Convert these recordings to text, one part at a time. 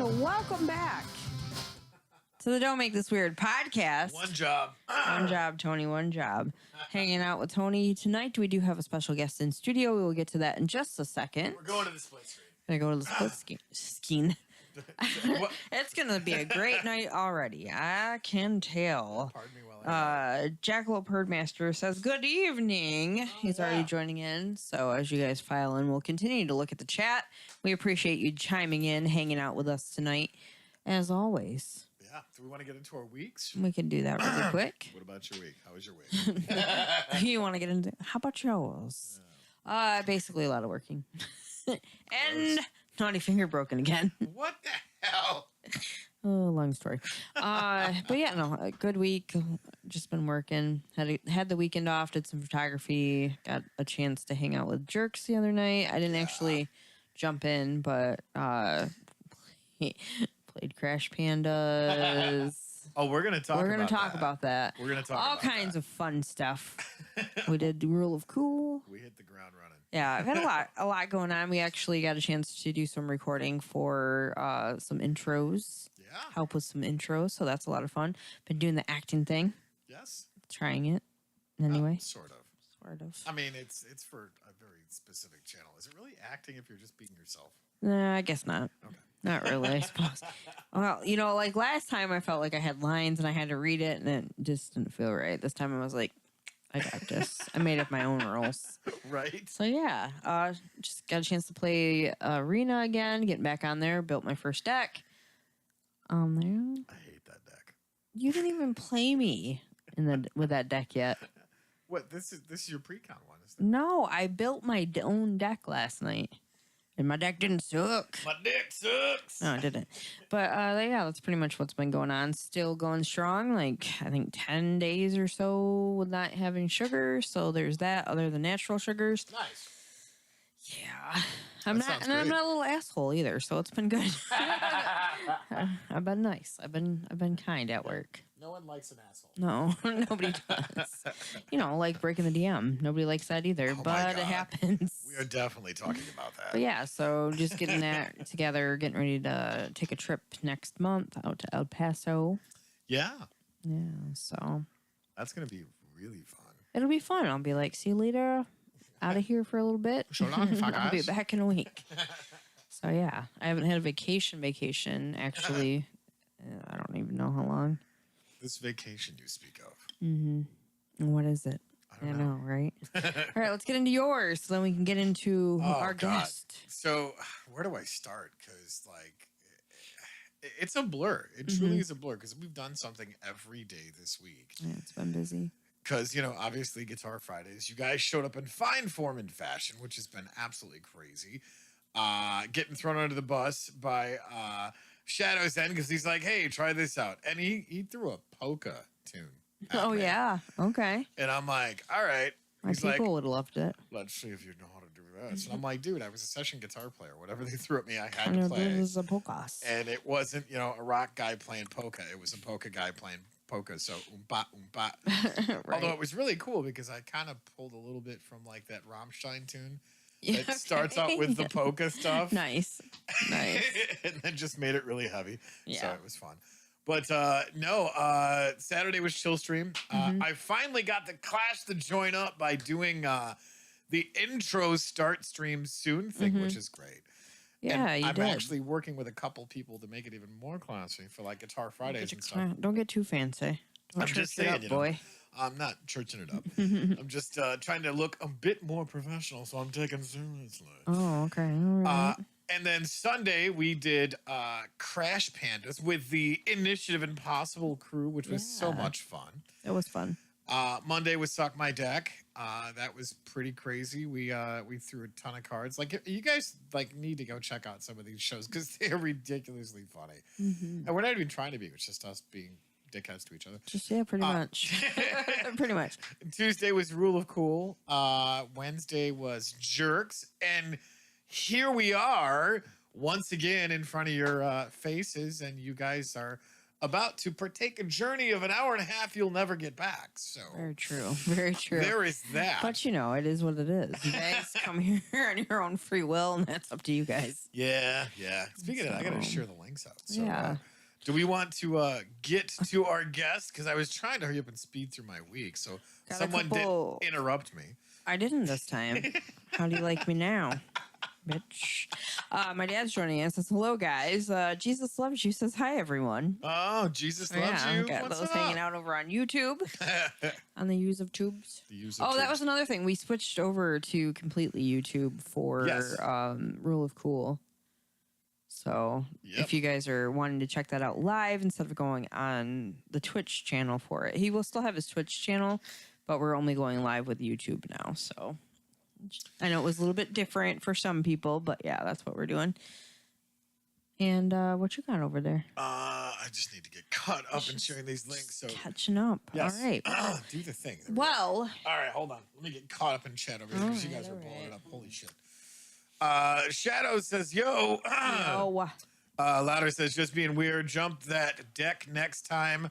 welcome back to the Don't Make This Weird podcast. One job. One job, Tony, one job. Hanging out with Tony tonight. We do have a special guest in studio. We will get to that in just a second. We're going to the split screen. Gonna go to the split screen. It's gonna be a great night already. I can tell. Pardon me while I Jackalope Herdmaster says good evening. He's already joining in. So as you guys file in, we'll continue to look at the chat. We appreciate you chiming in, hanging out with us tonight, as always. Yeah. Do we want to get into our weeks? We can do that really quick. What about your week? How was your week? You want to get into? How about yours? Basically a lot of working, and naughty finger broken again. What the hell? Oh, long story. But yeah, no, a good week. Just been working. Had the weekend off. Did some photography. Got a chance to hang out with Jerks the other night. I didn't actually jump in, but played Crash Pandas. Oh, we're gonna talk. We're gonna talk about that. We're gonna talk all about kinds that. of fun stuff. We did the Rule of Cool. We hit the ground running. Yeah, I've had a lot going on. We actually got a chance to do some recording for some intros. Yeah. Help with some intros, so that's a lot of fun. Been doing the acting thing. Yes. Trying it. Anyway. Sort of. Sort of. I mean, it's for a very specific channel. Is it really acting if you're just being yourself? Nah, I guess not. Okay. Not really, I suppose. Well, like last time I felt like I had lines and I had to read it and it just didn't feel right. This time I was like, I got this. I made up my own rules. Right. So yeah, just got a chance to play Arena again, getting back on there, built my first deck. There. I hate that deck. You didn't even play me with that deck yet. What? This is your pre-con one, isn't it? No, I built my own deck last night. And my deck didn't suck. My deck sucks. No, it didn't. But yeah, that's pretty much what's been going on. Still going strong. Like, I think 10 days or so with not having sugar. So there's that, other than natural sugars. Nice. Yeah. I'm not a little asshole either, so it's been good. I've been nice. I've been kind at work. No one likes an asshole. No, nobody does. Like breaking the DM. Nobody likes that either, but it happens. We are definitely talking about that. But yeah, so just getting that together, getting ready to take a trip next month out to El Paso. Yeah. Yeah, so That's going to be really fun. it'll be fun. I'll be like, see you later. Out of here for a little bit. So long, I'll be fuckers. back in a week. So yeah, I haven't had a vacation actually. I don't even know how long. This vacation you speak of. Mm-hmm. And what is it? I don't know. Right? All right, let's get into yours so then we can get into our guest. So where do I start? Because it's a blur. It truly is a blur because we've done something every day this week. Yeah, it's been busy. Because, obviously Guitar Fridays, you guys showed up in fine form and fashion, which has been absolutely crazy. Getting thrown under the bus by Shadow's End because he's like, hey, try this out. And he threw a polka tune. Oh, yeah. Okay. And I'm like, all right. My He's people like, would have loved it. let's see if you know how to do this. And I'm like, dude, I was a session guitar player. Whatever they threw at me, I had to play. This is a polkas. And it wasn't, a rock guy playing polka. It was a polka guy playing polka. So oompa, oompa. Right. Although it was really cool because I kind of pulled a little bit from that Rammstein tune. Yeah, It starts out with the polka stuff. Nice. And then just made it really heavy. Yeah. So it was fun. But Saturday was chill stream. I finally got to clash the joint up by doing the intro start stream soon thing, which is great. Yeah, and you I'm did. actually working with a couple people to make it even more classy for Guitar Fridays and stuff. Don't get too fancy. Don't I'm just church it saying, up, boy. I'm not churching it up. I'm just trying to look a bit more professional, so I'm taking seriously. Oh, okay. All right. And then Sunday we did Crash Pandas with the Initiative Impossible crew, which was so much fun. It was fun. Monday was Suck My Deck. That was pretty crazy. We threw a ton of cards. You guys need to go check out some of these shows because they're ridiculously funny. And we're not even trying to be. It's just us being dickheads to each other. Just pretty much. Pretty much. Tuesday was Rule of Cool. Wednesday was Jerks. And here we are once again in front of your faces, and you guys are about to partake a journey of an hour and a half you'll never get back. So Very true. Very true. there is that. But you know, it is what it is. You guys come here on your own free will, and that's up to you guys. Yeah. Speaking of that, I got to So, share the links out. So, yeah. do we want to get to our guest? Because I was trying to hurry up and speed through my week. So Got a someone couple- did interrupt me. I didn't this time. How do you like me now, bitch? My dad's joining us. Says hello, guys. Jesus loves you. Says hi, everyone. Oh, Jesus loves you. Got What's those up? hanging out over on YouTube on the use of tubes. The use of Oh, that tubes. was another thing. We switched over to completely YouTube for Yes. Rule of Cool. So Yep. if you guys are wanting to check that out live instead of going on the Twitch channel for it, he will still have his Twitch channel, but we're only going live with YouTube now. So I know it was a little bit different for some people, but yeah, that's what we're doing. And what you got over there? I just need to get caught up in sharing these links. So Catching up. yes. All right. Do the thing. There we go. Well, All right, hold on. Let me get caught up in chat over here because you All guys right, are all blowing right. it up. Holy shit. Shadow says, yo. oh, Louder says, just being weird. Jump that deck next time.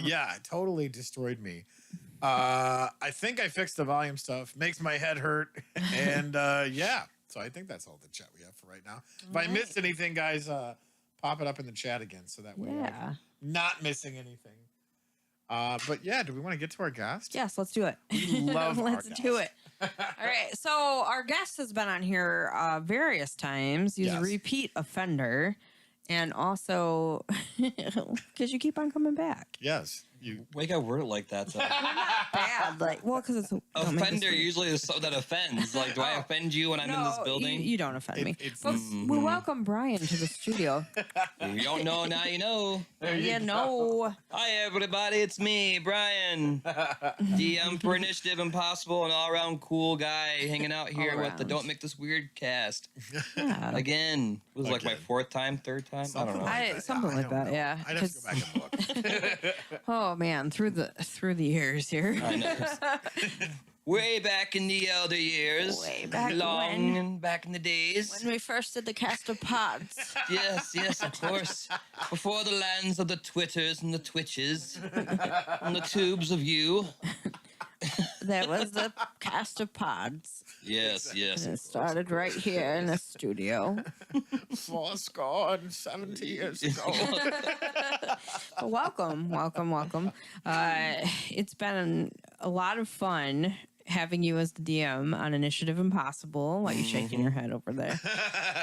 Yeah, it totally destroyed me. I think I fixed the volume stuff. Makes my head hurt. And yeah, so I think that's all the chat we have for right now. If I missed anything, guys, pop it up in the chat again so that way I'm yeah. not missing anything. But yeah, do we want to get to our guest? Yes, let's do it. We love our Let's do guest. it. All right. So our guest has been on here various times. He's a Yes. repeat offender, and also because you keep on coming back. Yes. You. Why you gotta word it like that? So. Bad, like because it's don't make this Offender weird. usually is something that offends. Like, do I offend you when I'm in this building? You don't offend me. It's- But we welcome Bryan to the studio. If you don't know, now you know. There you Yeah, go. no. Hi, everybody. It's me, Bryan. DM for Initiative Impossible, an all-around cool guy hanging out here All with the around. Don't Make This Weird cast. Yeah. Again. It was like my Again. fourth time, third time? I don't know. Something like don't that, know. yeah. I'd have to go back and look. Oh man, through the years here. I know. Way back in the elder years. Way back Long when. and back in the days. When we first did the cast of pods. Yes, of course. Before the lands of the Twitters and the Twitches and the tubes of you. That was the cast of pods. Yes. And it started right here in the studio. 70 years ago. But welcome. It's been a lot of fun having you as the DM on Initiative Impossible. Why are you shaking your head over there?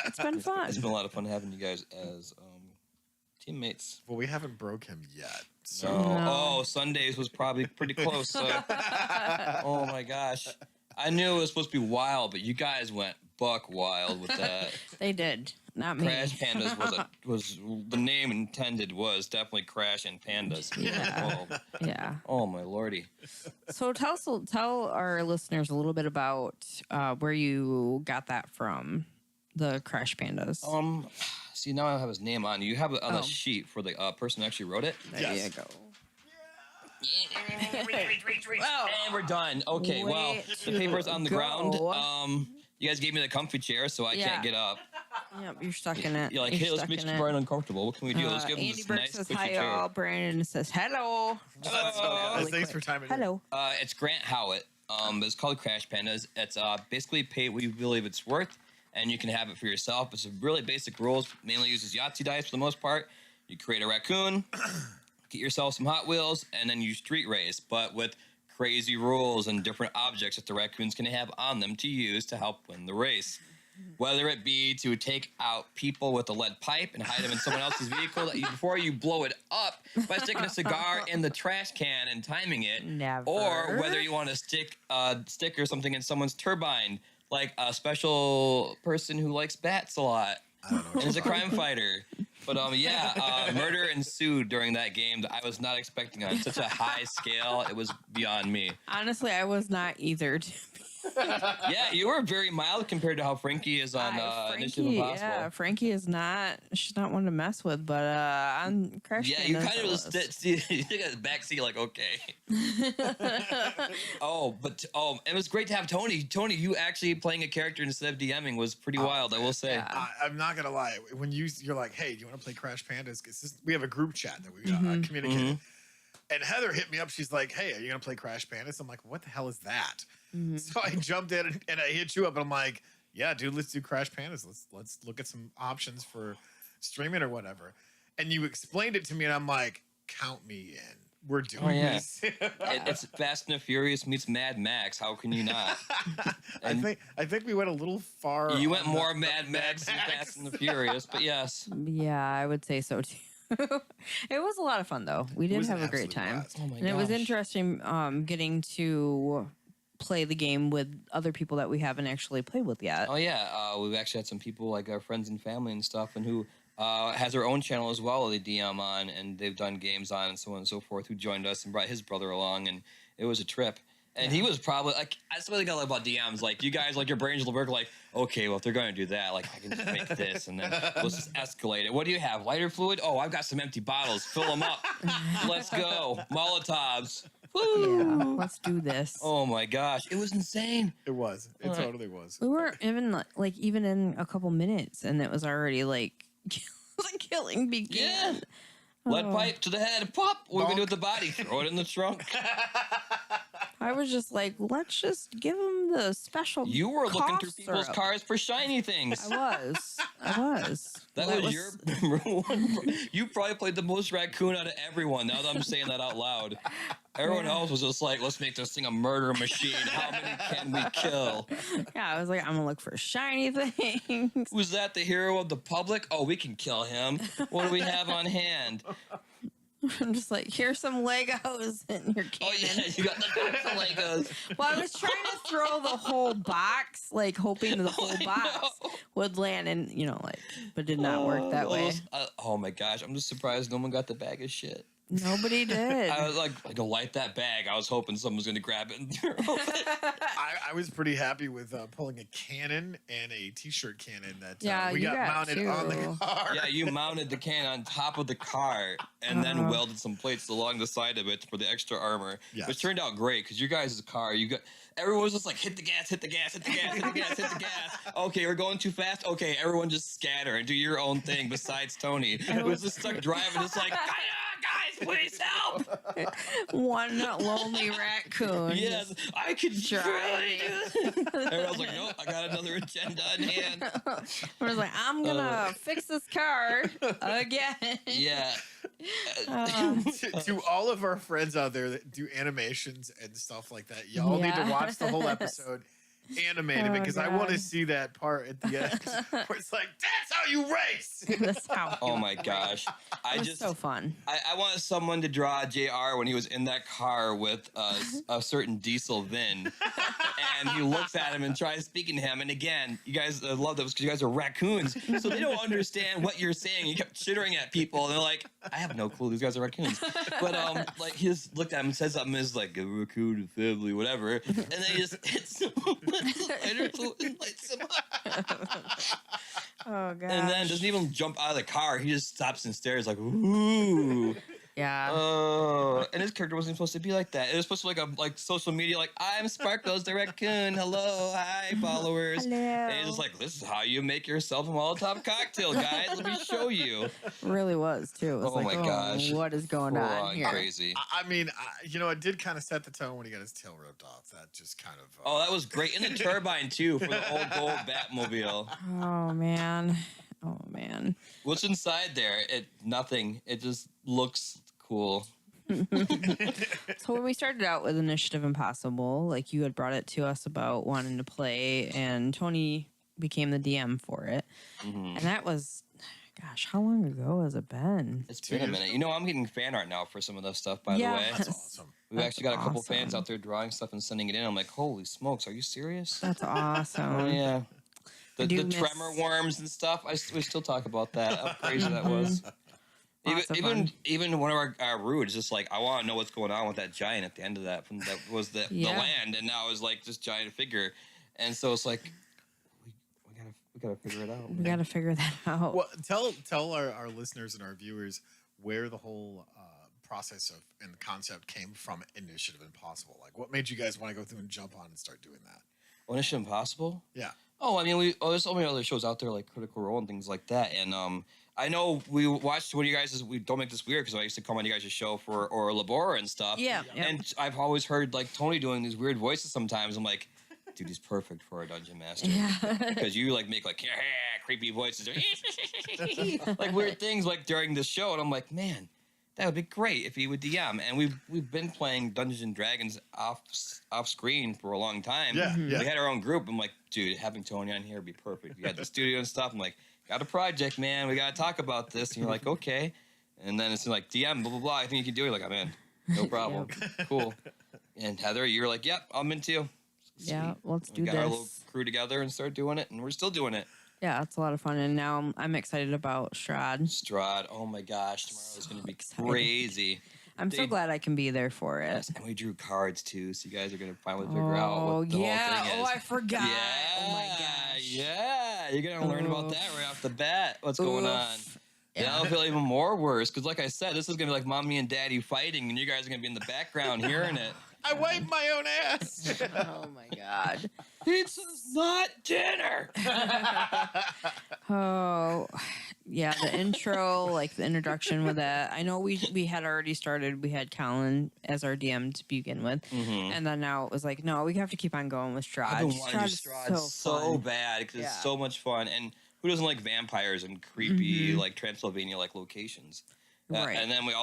It's been fun. It's been a lot of fun having you guys as teammates. Well, we haven't broke him yet. So So, No. oh, Sundays was probably pretty close. So, oh my gosh, I knew it was supposed to be wild, but you guys went buck wild with that. They did, not me. Crash Pandas was the name intended was definitely Crash and Pandas. Yeah. Yeah. Oh my lordy. So tell our listeners a little bit about where you got that from, the Crash Pandas. See, now I don't have his name on. You have it on Oh. the sheet for the person who actually wrote it. There Yes. you go. And we're done. Okay, well, Way the paper's on the to ground. go. You guys gave me the comfy chair, so I Yeah. can't get up. Yep, you're stuck in it. You're like, You're hey, let's stuck make in it. Brian uncomfortable. What can we do? Let's give him Andy this Burke nice says cushy hi, chair. all. Brandon says hello. Thanks Really for quick. timing. Hello. It's Grant Howitt. It's called Crash Pandas. It's basically pay what you believe it's worth, and you can have it for yourself. It's really basic rules. Mainly uses Yahtzee dice for the most part. You create a raccoon, get yourself some Hot Wheels, and then you street race, but with crazy rules and different objects that the raccoons can have on them to use to help win the race. Whether it be to take out people with a lead pipe and hide them in someone else's vehicle before you blow it up by sticking a cigar in the trash can and timing it. Never. Or whether you want to stick a stick or something in someone's turbine, like a special person who likes bats a lot and is a crime fighter. But murder ensued during that game that I was not expecting on such a high scale. It was beyond me. Honestly, I was not either. To be Yeah, you were very mild compared to how Frankie is on Initiative Impossible. Yeah, Frankie is not. She's not one to mess with. But on Crash Yeah, you Bandicoot, kind of just you got the backseat like, okay. It was great to have Tony. Tony, you actually playing a character instead of DMing was pretty wild, I will say. Yeah. I'm not gonna lie. When you're like, hey, do you want to play Crash Pandas? We have a group chat that we communicate. And Heather hit me up. She's like, hey, are you gonna play Crash Pandas? I'm like, what the hell is that? So I jumped in and I hit you up, and I'm like, yeah, dude, let's do Crash Pandas. Let's look at some options for streaming or whatever. And you explained it to me, and I'm like, count me in. We're doing this. It's Fast and the Furious meets Mad Max. How can you not? I think we went a little far. You went more Mad Max than Fast and the Furious, but yes. Yeah, I would say so too. It was a lot of fun though. We did have a great time. Blast. Oh my And it was interesting getting to play the game with other people that we haven't actually played with yet. Oh yeah, we've actually had some people like our friends and family and stuff, and who has their own channel as well. They DM on, and they've done games on, and so on and so forth. Who joined us and brought his brother along, and it was a trip. And he was probably like, that's what I got about DMs. Like, you guys, like, your brains will work like, okay, well, if they're going to do that, like, I can just make this, and then let's just escalate it. What do you have? Lighter fluid? Oh, I've got some empty bottles. Fill them up. Let's go. Molotovs. Woo! Yeah, let's do this. Oh my gosh, it was insane. It was. It totally was. We weren't even like even in a couple minutes, and it was already like the killing began. Yeah. Lead pipe to the head. Pop. What are we gonna do with the body? Throw it in the trunk. I was just like, let's just give him the special. You were looking cough through people's syrup. cars for shiny things. I was. That was your one. You probably played the most raccoon out of everyone. Now that I'm saying that out loud, everyone else was just like, "Let's make this thing a murder machine. How many can we kill?" Yeah, I was like, I'm gonna look for shiny things. Who's that? The hero of the public? Oh, we can kill him. What do we have on hand? I'm just like, here's some Legos in your cannon. Oh yeah, you got the box of Legos. Well, I was trying to throw the whole box, like hoping the whole box would land, and like, but did not work that way. Oh my gosh, I'm just surprised no one got the bag of shit. Nobody did. I was like, go light that bag. I was hoping someone was going to grab it and throw it. I was pretty happy with pulling a cannon and a t-shirt cannon that we you got mounted two. on the car. Yeah, you mounted the cannon on top of the car and then welded some plates along the side of it for the extra armor. Yes. Which turned out great because your guys' car, everyone was just like, hit the gas, hit the gas, hit the gas, hit the gas, hit the gas. Okay, we're going too fast. Okay, everyone just scatter and do your own thing besides Tony. It was just stuck driving, just like, guys, please help. One lonely raccoon. Yes, I could Try. try. Everyone's like, nope, I got another agenda in hand. I was like, I'm gonna fix this car again. Yeah. To all of our friends out there that do animations and stuff like that, y'all need to watch the whole episode animated because I want to see that part at the end where it's like, that's how you race. That's how. Oh my gosh. It was so fun. I wanted someone to draw JR when he was in that car with a certain diesel VIN. And he looks at him and tries speaking to him. And again, you guys love those because you guys are raccoons. So they don't understand what you're saying. You kept chittering at people. And they're like, I have no clue. These guys are raccoons. But like he just looked at him and said something. Is like, a raccoon family, whatever. And then he just hits him with the lighter fluid and lights him up. Oh god. And then doesn't even jump out of the car. He just stops and stares like, ooh. Yeah. Oh, and his character wasn't supposed to be like that. It was supposed to be like social media, like, I'm Sparkles the raccoon. Hello, hi, followers. Hello. And he's just like, this is how you make yourself a Molotov cocktail, guys. Let me show you. Really was too. It was Oh like, my gosh. what is going on here? Crazy. I mean, it did kind of set the tone when he got his tail ripped off. That just kind of. Oh, that was great. In the turbine, too, for the old gold Batmobile. Oh man. Oh man. What's inside there? Nothing. It just looks cool. So when we started out with Initiative Impossible, like you had brought it to us about wanting to play, and Tony became the DM for it. And that was, gosh, how long ago has it been? It's been a minute. I'm getting fan art now for some of this stuff, by the way. That's awesome. We've actually got a couple fans out there drawing stuff and sending it in. I'm like, holy smokes, are you serious? That's awesome. Oh, yeah. The do miss- tremor worms and stuff. We still talk about that. How crazy that was. Lots of fun. Even one of our route is just like, I want to know what's going on with that giant at the end of that. From that was the land, and now it's like this giant figure, and so it's like we gotta figure it out. We got to figure that out. Well, tell our listeners and our viewers where the whole process of and concept came from Initiative Impossible. Like, what made you guys want to go through and jump on and start doing that? Well, Mission Impossible. Yeah. Oh, I mean, there's so many other shows out there like Critical Role and things like that, and I know we watched one of you guys. We don't make this weird because I used to come on you guys' show for or Labora and stuff. Yeah. And I've always heard like Tony doing these weird voices sometimes. I'm like, dude, he's perfect for a dungeon master. Yeah. Because you like make like creepy voices, like weird things like during the show, and I'm like, man, that would be great if he would DM. And we've been playing Dungeons and Dragons off screen for a long time. Yeah, yeah. We had our own group. I'm like, dude, having Tony on here would be perfect. We had the studio and stuff. I'm like, got a project, man. We got to talk about this. And you're like, okay. And then it's like, DM, blah, blah, blah. I think you can do it. You're like, I'm in. No problem. Cool. And Heather, you were like, yep, I'm in too. Sweet. Yeah, let's do we got this. our little crew together and start doing it, and we're still doing it. Yeah, it's a lot of fun, and now I'm excited about Strahd. Strahd, oh my gosh, tomorrow is going to be excited. crazy. I'm so glad I can be there for it. Yes, and we drew cards too, so you guys are going to finally figure out what the whole yeah. thing is. Oh, I forgot. Yeah. Oh my gosh. Yeah, you're going to learn about that right off the bat. What's going on? Yeah. That'll feel even more worse because, like I said, this is going to be like mommy and daddy fighting, and you guys are going to be in the background hearing it. I wiped my own ass. Oh my god. Pizza's not dinner. Oh, yeah. The intro, like the introduction with that. I know we had already started. We had Colin as our DM to begin with, and then now it was like, no, we have to keep on going with Strahd. I've been wanting to do Strahd so fun. bad because Yeah. it's so much fun. And who doesn't like vampires and creepy like Transylvania like locations? Right. And then we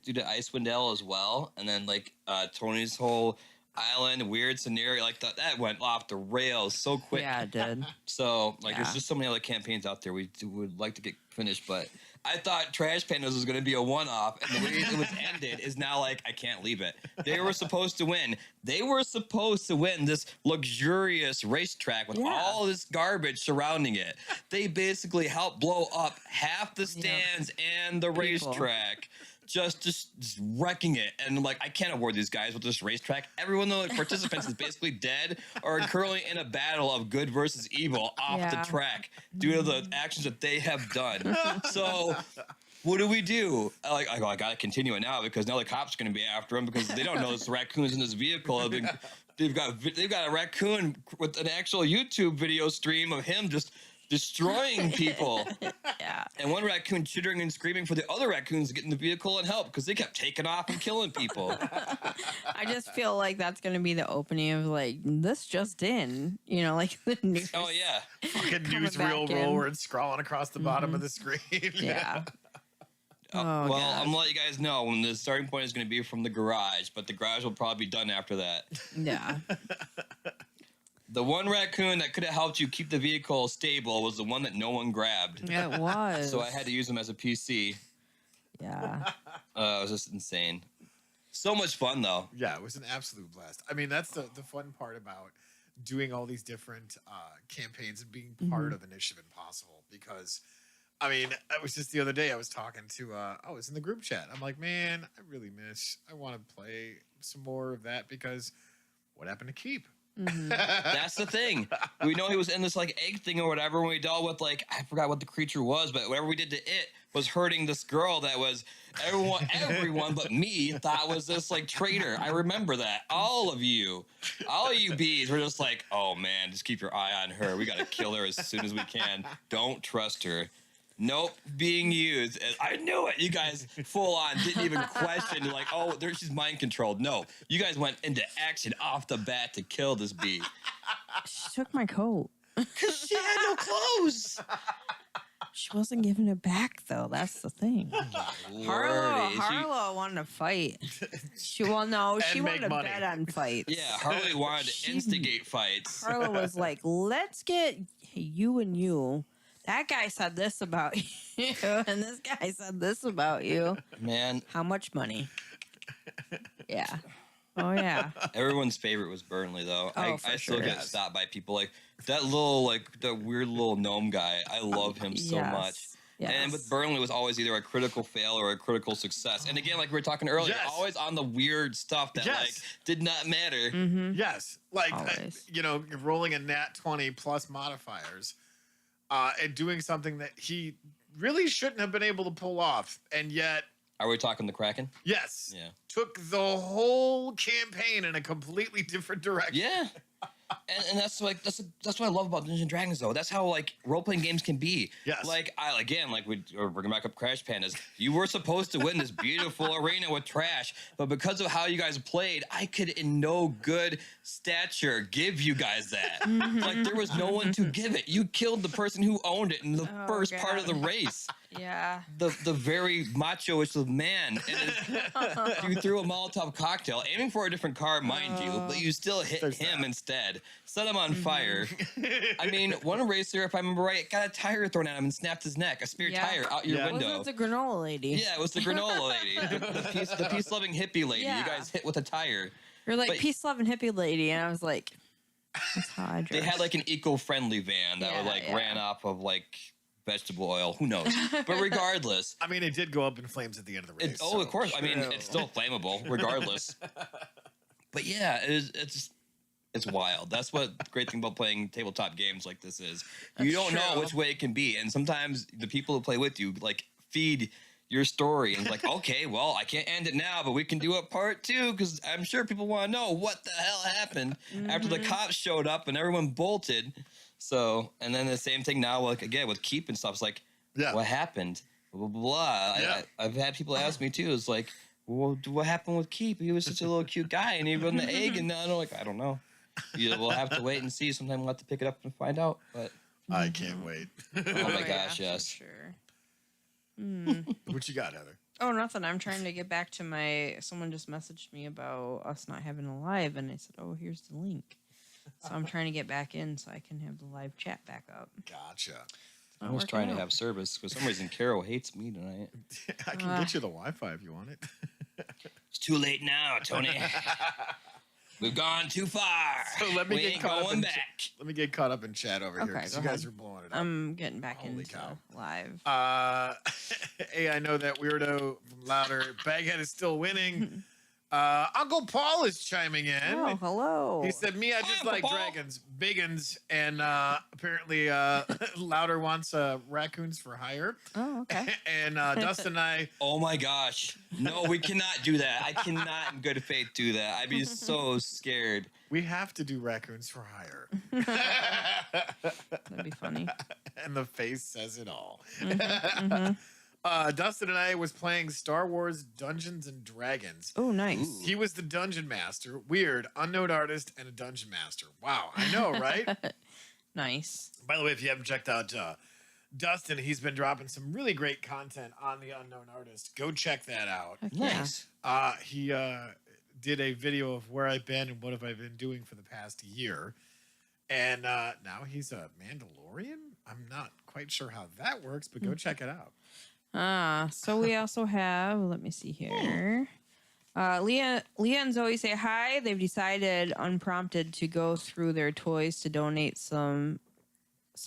did Icewind Dale as well. And then like Tony's whole island weird scenario like that went off the rails so quick. Yeah, it did. So like Yeah. there's just so many other campaigns out there would like to get finished, but I thought Trash Pandas was going to be a one-off, and the way it was ended is now like I can't leave it. They were supposed to win. They were supposed to win this luxurious racetrack with all this garbage surrounding it. They basically helped blow up half the stands and the racetrack. Just wrecking it, and like I can't award these guys with this racetrack. Everyone, the participants, is basically dead or currently in a battle of good versus evil off the track due to the actions that they have done. So, what do we do? I gotta continue it now because now the cops are gonna be after him because they don't know this raccoon's in this vehicle. They've got a raccoon with an actual YouTube video stream of him just destroying people. Yeah. And one raccoon chittering and screaming for the other raccoons to get in the vehicle and help because they kept taking off and killing people. I just feel like that's going to be the opening of like, this just in, like the news. Oh, yeah. Fucking Coming newsreel back in. roll where it's scrawling across the bottom of the screen. Yeah. Well, gosh. I'm going to let you guys know when the starting point is going to be from the garage, but the garage will probably be done after that. Yeah. The one raccoon that could have helped you keep the vehicle stable was the one that no one grabbed. Yeah, it was. So I had to use him as a PC. Yeah. It was just insane. So much fun, though. Yeah, it was an absolute blast. I mean, that's the fun part about doing all these different campaigns and being part of Initiative Impossible. Because, I mean, it was just the other day I was talking to, it's in the group chat. I'm like, man, I want to play some more of that because what happened to Keep? That's the thing. We know he was in this like egg thing or whatever when we dealt with like I forgot what the creature was, but whatever we did to it was hurting this girl that was everyone but me thought was this like traitor. I remember that. All of you bees were just like, oh man, just keep your eye on her. We gotta kill her as soon as we can. Don't trust her. Nope, being used. I knew it. You guys full on didn't even question. You're like, oh, she's mind controlled. No, you guys went into action off the bat to kill this bee. She took my coat. Because she had no clothes. She wasn't giving it back, though. That's the thing. Harlow wanted to fight. She wanted to money. bet on fights. Yeah, Harley wanted to instigate fights. Harlow was like, let's get you and you. That guy said this about you, and this guy said this about you. Man, How much money? Yeah. Oh, yeah. everyone's favorite was Burnley, though. Oh, I for still sure. get stopped by people like that weird little gnome guy. I love him so Yes. much. And with Yes. Burnley, it was always either a critical fail or a critical success. And again, like we were talking earlier, Yes. always on the weird stuff that like Yes. did not matter. Yes, like Always. rolling a nat 20 plus modifiers, and doing something that he really shouldn't have been able to pull off, and yet, Are we talking the Kraken? yes, Yeah. took the whole campaign in a completely different direction. Yeah. And that's like that's what I love about Dungeons and Dragons though. That's how like role playing games can be. Yes. Like we're bringing back up Crash Pandas. You were supposed to win this beautiful arena with trash, but because of how you guys played, I could in no good stature give you guys that. Like there was no one to give it. You killed the person who owned it in the Oh, first part of the God. race. Yeah. The very macho-ish of man. And you threw a Molotov cocktail, aiming for a different car, mind you, but you still hit There's him that. instead. Set him on fire. I mean, one racer, if I remember right, got a tire thrown at him and snapped his neck. A spare Yeah. tire out your Yeah. window. Wasn't it the granola lady? Yeah, it was the granola lady, the peace-loving hippie lady. Yeah. You guys hit with a tire. You're like But- peace, love, and hippie lady, and I was like, that's how I They dress. had like an eco-friendly van that Yeah, like yeah. ran off of like vegetable oil. Who knows? But regardless, I mean, it did go up in flames at the end of the race. oh, so- of course. I mean, True. it's still flammable, regardless. But yeah, it's wild. That's what the great thing about playing tabletop games like this is. You That's don't know true. which way it can be, and sometimes the people who play with you like feed your story and it's like, okay, well, I can't end it now, but we can do a part 2 because I'm sure people want to know what the hell happened after the cops showed up and everyone bolted. So, and then the same thing now, like again with Keep and stuff. It's like, Yeah. what happened? Blah blah. blah. Yeah. I've had people ask me too. It's like, well, what happened with Keep? He was such a little cute guy, and he won the egg, and now I'm like, I don't know. We'll have to wait and see. Sometime we'll have to pick it up and find out. But I can't wait. oh my yeah, gosh, for yes. Sure. What you got, Heather? Oh, nothing. I'm trying to get back to my. Someone just messaged me about us not having a live, and I said, "Oh, here's the link." So I'm trying to get back in so I can have the live chat back up. Gotcha. It's I not was working trying to out. have service. For some reason, Carol hates me tonight. I can get you the Wi-Fi if you want it. It's too late now, Tony. We've gone too far. So let me we get ain't caught up going in back. Let me get caught up in chat over here Okay, because go you guys ahead. are blowing it up. I'm getting back Holy into cow. live. Hey, I know that weirdo from Louder. Baghead is still winning. Uncle Paul is chiming in. Oh, hello. He said, "Me, I just Uncle like Paul." dragons, biggins, and apparently Louder wants raccoons for hire." "Oh, okay." And Dustin and I, Oh my gosh. No, we cannot do that. I cannot in good faith do that. I'd be so scared. we have to do raccoons for hire, That'd be funny. and the face says it all. Mm-hmm. Dustin and I was playing Star Wars Dungeons and Dragons. Oh, nice. Ooh. He was the dungeon master, weird, unknown artist, and a dungeon master. Wow, I know, right? Nice. By the way, if you haven't checked out Dustin, he's been dropping some really great content on the unknown artist. Go check that out. Heck yeah. Nice. He did a video of where I've been and what have I been doing for the past year. And now he's a Mandalorian. I'm not quite sure how that works, but go check it out. So we also have, let me see here. Leah and Zoe say hi. They've decided unprompted to go through their toys to donate some.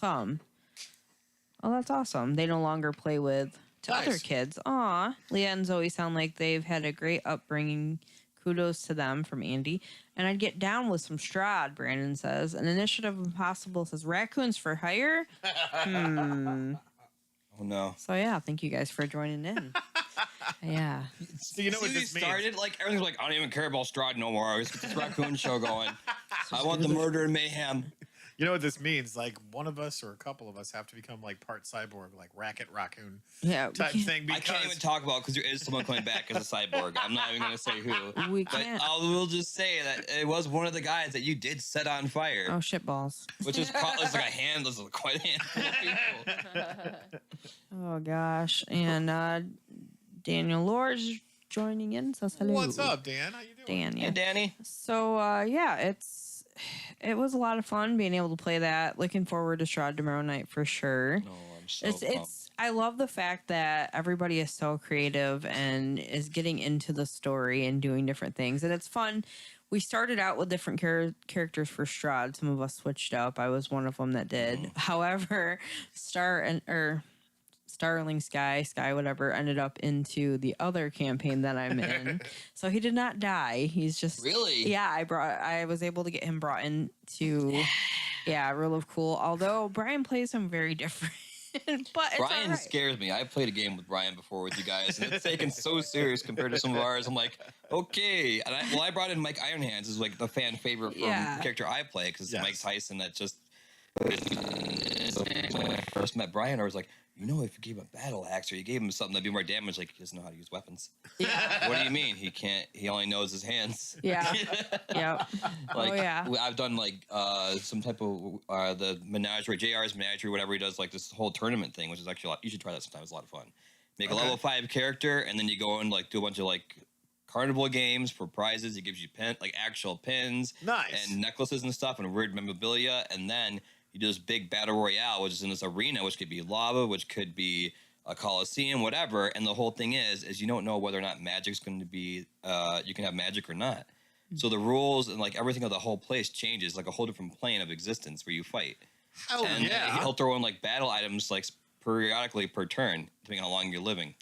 Oh, that's awesome. They no longer play with to other Nice. kids. Aw. Leah and Zoe sound like they've had a great upbringing. Kudos to them from Andy. And I'd get down with some Strahd, Brandon says. An initiative impossible says raccoons for hire. Oh no. So yeah, thank you guys for joining in. Yeah. So you know what See, we this means? started like everything's like I don't even care about Strahd no more. Let's get this raccoon show going. I want the murder and mayhem. You know what this means? Like one of us or a couple of us have to become like part cyborg, like Racket Raccoon Yeah. type thing. I can't even talk about because there is someone coming back as a cyborg. I'm not even gonna say who. We But can't. we'll just say that it was one of the guys that you did set on fire, Oh shit balls. which is it's like a hand. There's quite a handful of people. Oh gosh. And Daniel Lord's joining in. Says hello. What's up, Dan? How you doing? Dan, yeah. Hey, Danny. So yeah, it was a lot of fun being able to play that. Looking forward to Strahd tomorrow night for sure. No, I'm so It's I love the fact that everybody is so creative and is getting into the story and doing different things, and it's fun. We started out with different characters for Strahd. Some of us switched up. I was one of them that did. However, Star Starling Sky, whatever, ended up into the other campaign that I'm in. So he did not die. He's just Really? Yeah, I was able to get him brought into Rule of Cool. Although Bryan plays him very different. But it's Bryan all right. scares me. I played a game with Bryan before with you guys, and it's taken so serious compared to some of ours. I'm like, okay. And I brought in Mike Ironhands as like the fan favorite from the character I play because it's Mike Tyson that just. When I first met Bryan, I was like, if you gave him a battle axe or you gave him something that'd be more damage, like he doesn't know how to use weapons. Yeah. What do you mean? He can't. He only knows his hands. Yeah. Yep. I've done like some type of the menagerie, JR's menagerie, whatever he does, like this whole tournament thing, which is actually you should try that sometime. It's a lot of fun. Make a level 5 character, and then you go and like do a bunch of like carnival games for prizes. He gives you actual pins, and necklaces and stuff, and weird memorabilia, and then you do this big battle royale, which is in this arena, which could be lava, which could be a coliseum, whatever. And the whole thing is you don't know whether or not magic's going to be, you can have magic or not. So the rules and like everything of the whole place changes, like a whole different plane of existence where you fight. He'll throw in like battle items like periodically per turn, depending on how long you're living.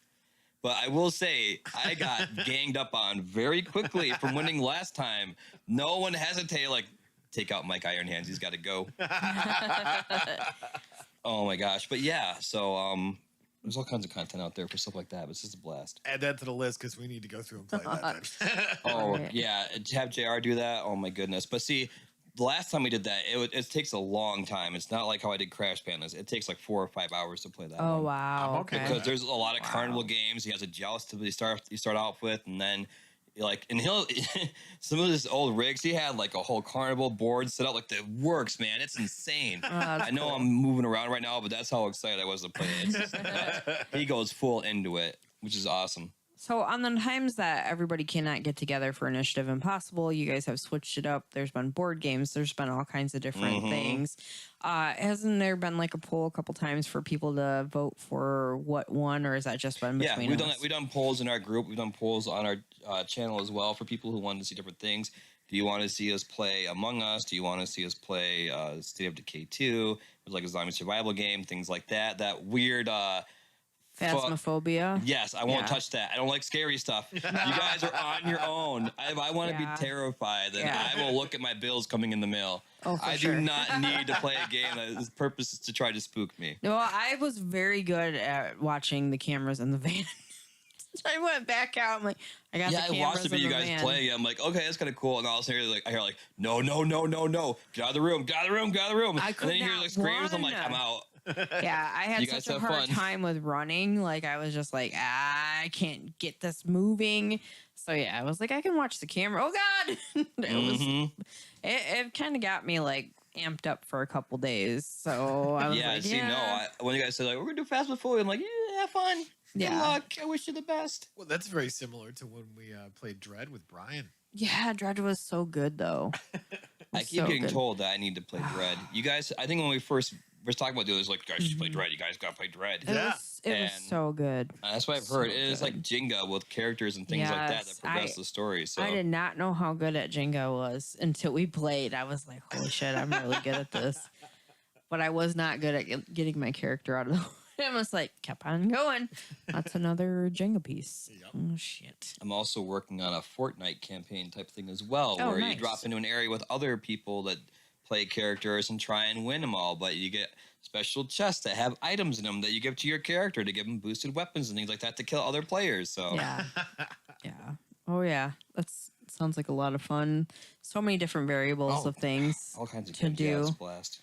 But I will say, I got ganged up on very quickly from winning last time. No one hesitated, like, take out Mike Ironhands. He's got to go. Oh, my gosh. But, yeah, so there's all kinds of content out there for stuff like that. But it's just a blast. Add that to the list because we need to go through and play that then. Oh, yeah. To have JR do that, oh, my goodness. But, see, the last time we did that, it takes a long time. It's not like how I did Crash Pandas. It takes like 4 or 5 hours to play that. Oh, wow. Okay. Because there's a lot of carnival games. He has a joust to start out with, and then he'll some of his old rigs. He had like a whole carnival board set up, like the works, man. It's insane. I know I'm moving around right now, but that's how excited I was to play it. It's just nuts. He goes full into it, which is awesome. So on the times that everybody cannot get together for Initiative Impossible, you guys have switched it up. There's been board games. There's been all kinds of different things. Hasn't there been like a poll a couple times for people to vote for what won, or has that just been between us? We've done polls in our group. We've done polls on our channel as well for people who wanted to see different things. Do you want to see us play Among Us? Do you want to see us play State of Decay 2? It was like a zombie survival game, things like that. That weird... Phasmophobia. Yes, I won't touch that. I don't like scary stuff. You guys are on your own. If I want to be terrified, then I will look at my bills coming in the mail. I do not need to play a game that purpose is to try to spook me. No, I was very good at watching the cameras in the van. I went back out. I'm like, I got the cameras I watched a few in of you the guys van. play. I'm like, okay, that's kind of cool. And all of a sudden, I hear no, get out of the room, get out of the room, get out of the room. I And could then you hear not like screams. I'm like, wanna. I'm out. Yeah, I had You guys such a have hard fun. time with running. Like, I was just like, I can't get this moving. So yeah, I was like, I can watch the camera. Oh God, it kind of got me like amped up for a couple days. So I was when you guys said like we're gonna do Phasmophobia, I'm like, yeah, have fun. Good luck. I wish you the best. Well, that's very similar to when we played Dread with Bryan. Yeah, Dread was so good though. I keep getting told that I need to play Dread. You guys, I think when we first talking about doing this, like, guys, should play Dread. You guys gotta play Dread. It was so good. That's what I've heard. It is like Jenga with characters and things like that progress the story. So I did not know how good at Jenga was until we played. I was like, holy shit, I'm really good at this. But I was not good at getting my character out of the way. I was like, kept on going. That's another Jenga piece. Yep. Oh, shit. I'm also working on a Fortnite campaign type thing as well, where you drop into an area with other people that play characters and try and win them all, but you get special chests that have items in them that you give to your character to give them boosted weapons and things like that to kill other players. So yeah. Oh yeah, sounds like a lot of fun. So many different variables of things all kinds of to do. Yeah, it's a blast.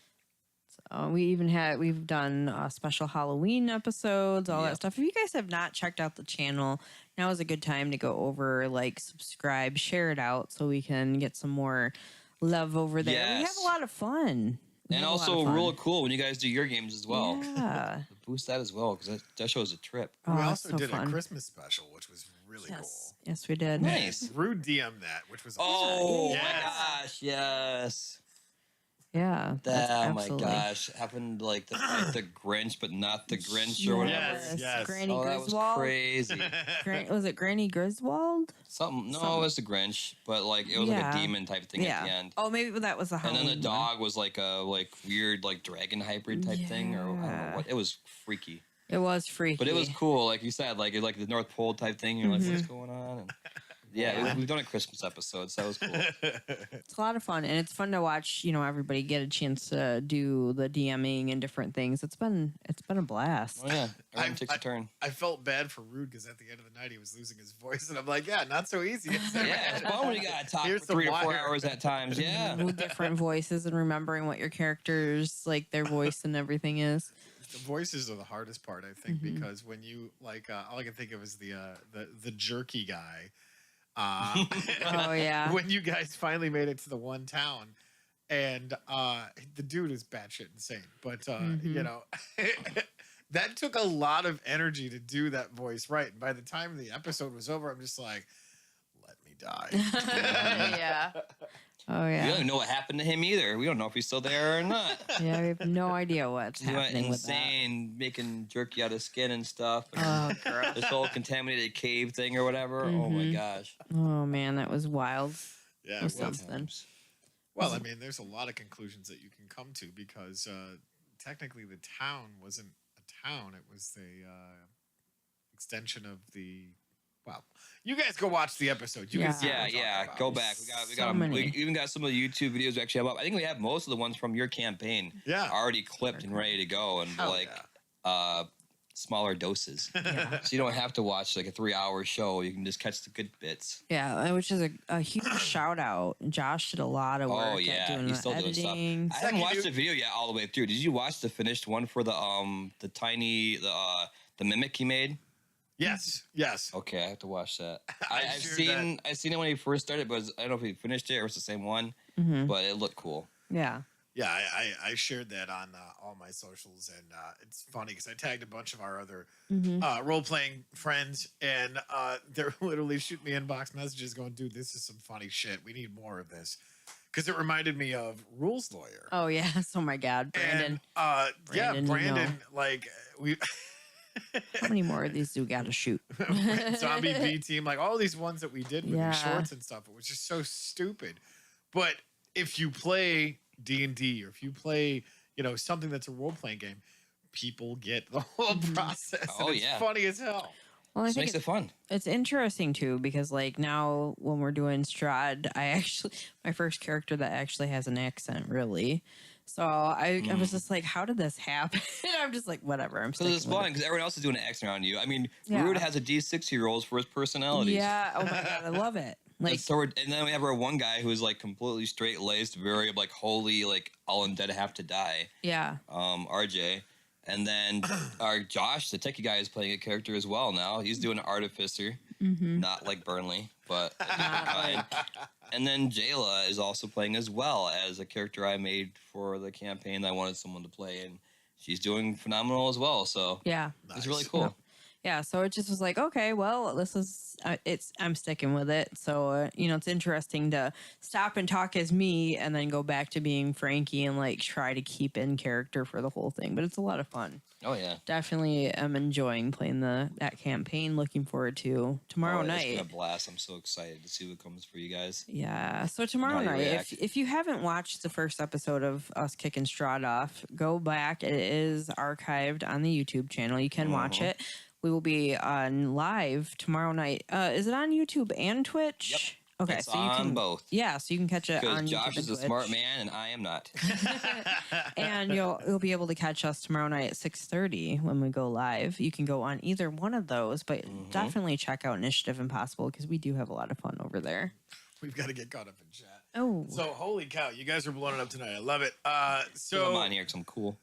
We've done special Halloween episodes, all that stuff. If you guys have not checked out the channel, now is a good time to go over, like, subscribe, share it out so we can get some more love over there. Yes. We have a lot of fun. And also real cool when you guys do your games as well. Yeah. Boost that as well, because that shows a trip. We also did a Christmas special, which was really cool. Yes, we did. Nice. Rude DM that, which was Oh awesome. my gosh, yes. Yeah. Oh my gosh. Happened like the Grinch, but not the Grinch or whatever. Yes. Granny that Griswold. was crazy. Was it Granny Griswold? It was the Grinch, but like it was like a demon type thing at the end. Oh, maybe that was the Halloween. And then the dog was like a weird like dragon hybrid type thing, or I don't know what. It was freaky. It was freaky. But it was cool, like you said, like the North Pole type thing. You're like, what's going on? And Yeah. we've done a Christmas episode, so that was cool. It's a lot of fun, and it's fun to watch. Everybody get a chance to do the DMing and different things. It's been a blast. Oh yeah, everyone takes a turn. I felt bad for Rude because at the end of the night he was losing his voice, and I'm like, yeah, not so easy. Yeah, it's fun when you gotta talk Here's for the 3 to 4 wire. hours at times. Yeah. With different voices and remembering what your characters like their voice and everything is. The voices are the hardest part, I think, because when you like, all I can think of is the jerky guy. Oh yeah. When you guys finally made it to the one town, and the dude is batshit insane, but that took a lot of energy to do that voice right. And by the time the episode was over, I'm just like, let me die. Yeah. Oh We yeah. don't even know what happened to him either. We don't know if he's still there or not. Yeah, we have no idea what's He went happening with that. insane, making jerky out of skin and stuff. Oh, gross. This whole contaminated cave thing or whatever. Oh my gosh. Oh man, that was wild. Yeah, It was well, something. well, I mean, there's a lot of conclusions that you can come to because technically the town wasn't a town; it was the extension of the. Well, you guys go watch the episode. You can see what Yeah, I'm talking yeah. about. Go back. We So got many. we even got some of the YouTube videos we actually have up. I think we have most of the ones from your campaign Yeah. already clipped and ready to go, and Hell smaller doses. Yeah. So you don't have to watch like a 3-hour show. You can just catch the good bits. Yeah, which is a huge shout out. Josh did a lot of work Oh yeah, at doing he's the still doing stuff. editing. I haven't watched dude. the video yet all the way through. Did you watch the finished one for the tiny the mimic he made? Yes, yes. Okay, I have to watch that. I I've shared seen it when he first started, but I don't know if he finished it or it's the same one. Mhm. But it looked cool. Yeah. Yeah, I shared that on all my socials, and it's funny because I tagged a bunch of our other role playing friends, and they're literally shooting me inbox messages, going, "Dude, this is some funny shit. We need more of this," because it reminded me of Rules Lawyer. Oh yes. Oh my God, Brandon. And, Brandon, you Brandon, like we. How many more of these do we got to shoot? Zombie B Team, like all these ones that we did with Yeah. these shorts and stuff, it was just so stupid. But if you play D&D or if you play, something that's a role playing game, people get the whole process. Oh, and it's yeah. funny as hell. Well, I This think makes it fun. it's interesting too because like now when we're doing Strahd, my first character that actually has an accent really. So I was just like, how did this happen? I'm just like, whatever. I'm Because it's sticking with fun it. because everyone else is doing an accent around you. I mean, Yeah. Rude has a D6 he rolls for his personalities. Yeah. Oh my God, I love it. Like, And then we have our one guy who is like completely straight laced, very like holy, like all undead have to die. yeah. RJ. And then our Josh, the techie guy, is playing a character as well now. He's doing an artificer, not like Burnley, but a different kind. And then Jayla is also playing as well as a character I made for the campaign that I wanted someone to play, and she's doing phenomenal as well. So Yeah. it's really Nice. cool. Yeah, so it just was like, okay, well, this is I'm sticking with it. So it's interesting to stop and talk as me, and then go back to being Frankie and like try to keep in character for the whole thing. But it's a lot of fun. Oh yeah. Definitely am enjoying playing that campaign. Looking forward to tomorrow It's night. been a blast. I'm so excited to see what comes for you guys. Yeah. So tomorrow How you night, react. if you haven't watched the first episode of us kicking Strahd off, go back. It is archived on the YouTube channel. You can watch it. We will be on live tomorrow night. Is it on YouTube and Twitch? Yep. Okay, It's so you on can both. Yeah, so you can catch it Because on Josh YouTube is and a smart Twitch. man and I am not. And you'll be able to catch us tomorrow night at 6:30 when we go live. You can go on either one of those, but definitely check out Initiative Impossible because we do have a lot of fun over there. We've got to get caught up in chat. Oh, So, holy cow, you guys are blowing it up tonight. I love it. So I'm on here because I'm cool.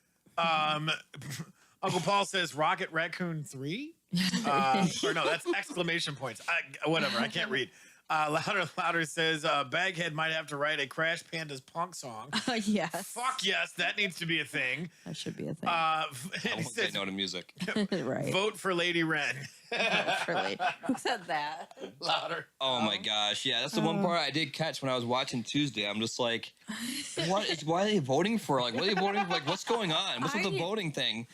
Uncle Paul says Rocket Raccoon 3? Or no, that's exclamation points. Whatever, I can't read. Louder says Baghead might have to write a Crash Pandas punk song. yes. Fuck yes, that needs to be a thing. That should be a thing. I He won't say says, no to music. Right. vote for Lady Wren. Really. Who said that? Louder. Oh my gosh, yeah, that's the one part I did catch when I was watching Tuesday. I'm just like, why are they voting for? Like, what are they voting for? Like, what's going on? What's with the voting thing?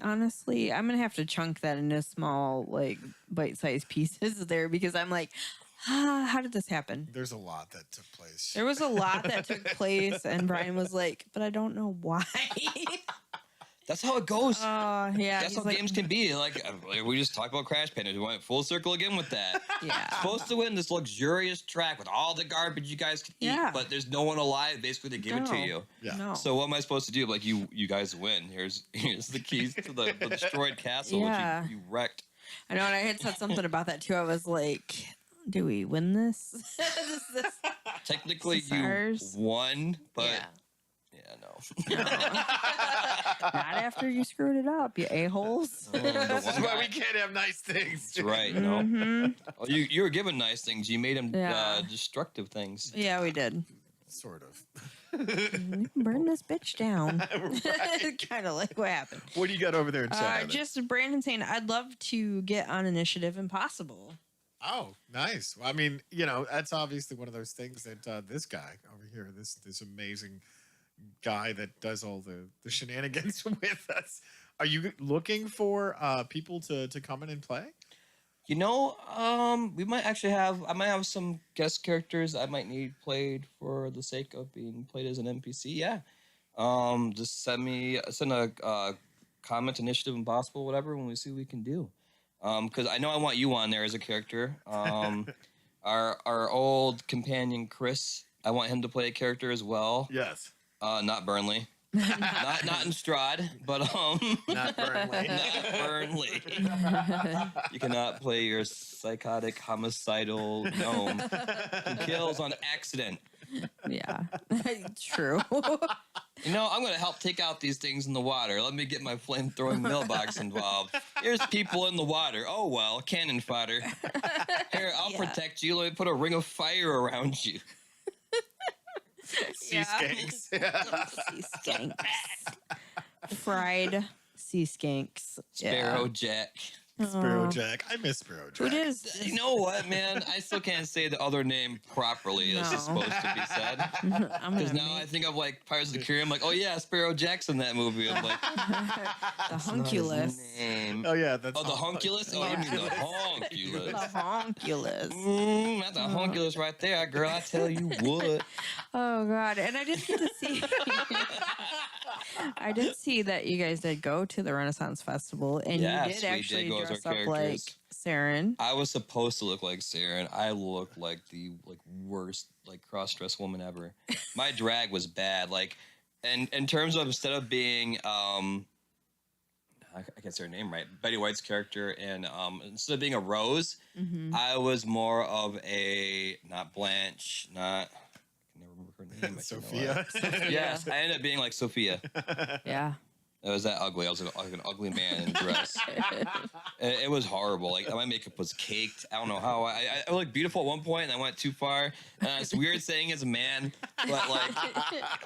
Honestly, I'm gonna have to chunk that into small, like bite-sized pieces there because I'm like, how did this happen? There's a lot that took place. There was a lot that took place, and Bryan was like, but I don't know why. That's how it goes. Yeah. That's how games can be. Like we just talked about Crash Pandas. We went full circle again with that. Yeah. Supposed to win this luxurious track with all the garbage you guys can eat, but there's no one alive basically to give it to you. Yeah. No. So what am I supposed to do? Like you guys win. Here's the keys to the destroyed castle, which you wrecked. I know, and I had said something about that too. I was like, do we win this? Technically, you won, but yeah, no. Not after you screwed it up, you a-holes. This is why we can't have nice things. That's right. No. Well, you were given nice things. You made him destructive things. Yeah, we did. Sort of. You can burn this bitch down. Kind of like what happened. What do you got over there in chat? Just Brandon saying, I'd love to get on Initiative Impossible. Oh, nice. Well, I mean, you know, that's obviously one of those things that this guy over here, this amazing guy that does all the shenanigans with us. Are you looking for people to come in and play? You know, we might actually I might have some guest characters I might need played for the sake of being played as an NPC. Yeah. Just send a comment, Initiative Impossible, whatever, when we see what we can do. Because I know I want you on there as a character. Our old companion Chris, I want him to play a character as well. Yes. Not Burnley. not in Strahd, but not Burnley. Not Burnley. You cannot play your psychotic, homicidal gnome who kills on accident. Yeah, true. You know, I'm going to help take out these things in the water. Let me get my flame-throwing mailbox involved. Here's people in the water. Oh, well, cannon fodder. Here, I'll protect you. Let me put a ring of fire around you. Sea skanks. Sea skanks. Fried sea skanks. Sparrow Jack. Sparrow Jack. I miss Sparrow Jack. It is. You know what, man? I still can't say the other name properly as it's supposed to be said. Because now I think of like Pirates of the Caribbean. I'm like, oh yeah, Sparrow Jack's in that movie. I'm like, the Hunculus. Oh yeah, that's the Hunculus. Oh, you mean the Honkulus? The Honkulus. That's a Honkulus right there, girl. I tell you what. Oh god, and I did get to see. I did see that you guys did go to the Renaissance Festival, and you did actually dress up like Saren. I was supposed to look like Saren. I looked like the worst cross-dressed woman ever. My drag was bad. And in terms of instead of being I can't say her name right, Betty White's character, and instead of being a Rose, I was more of a not Blanche, not. Her name, Sophia. Yes, I ended up being like Sophia. Yeah. It was that ugly. I was like an ugly man in a dress. It was horrible. Like my makeup was caked. I don't know how. I looked beautiful at one point, and I went too far. It's weird saying as a man, but like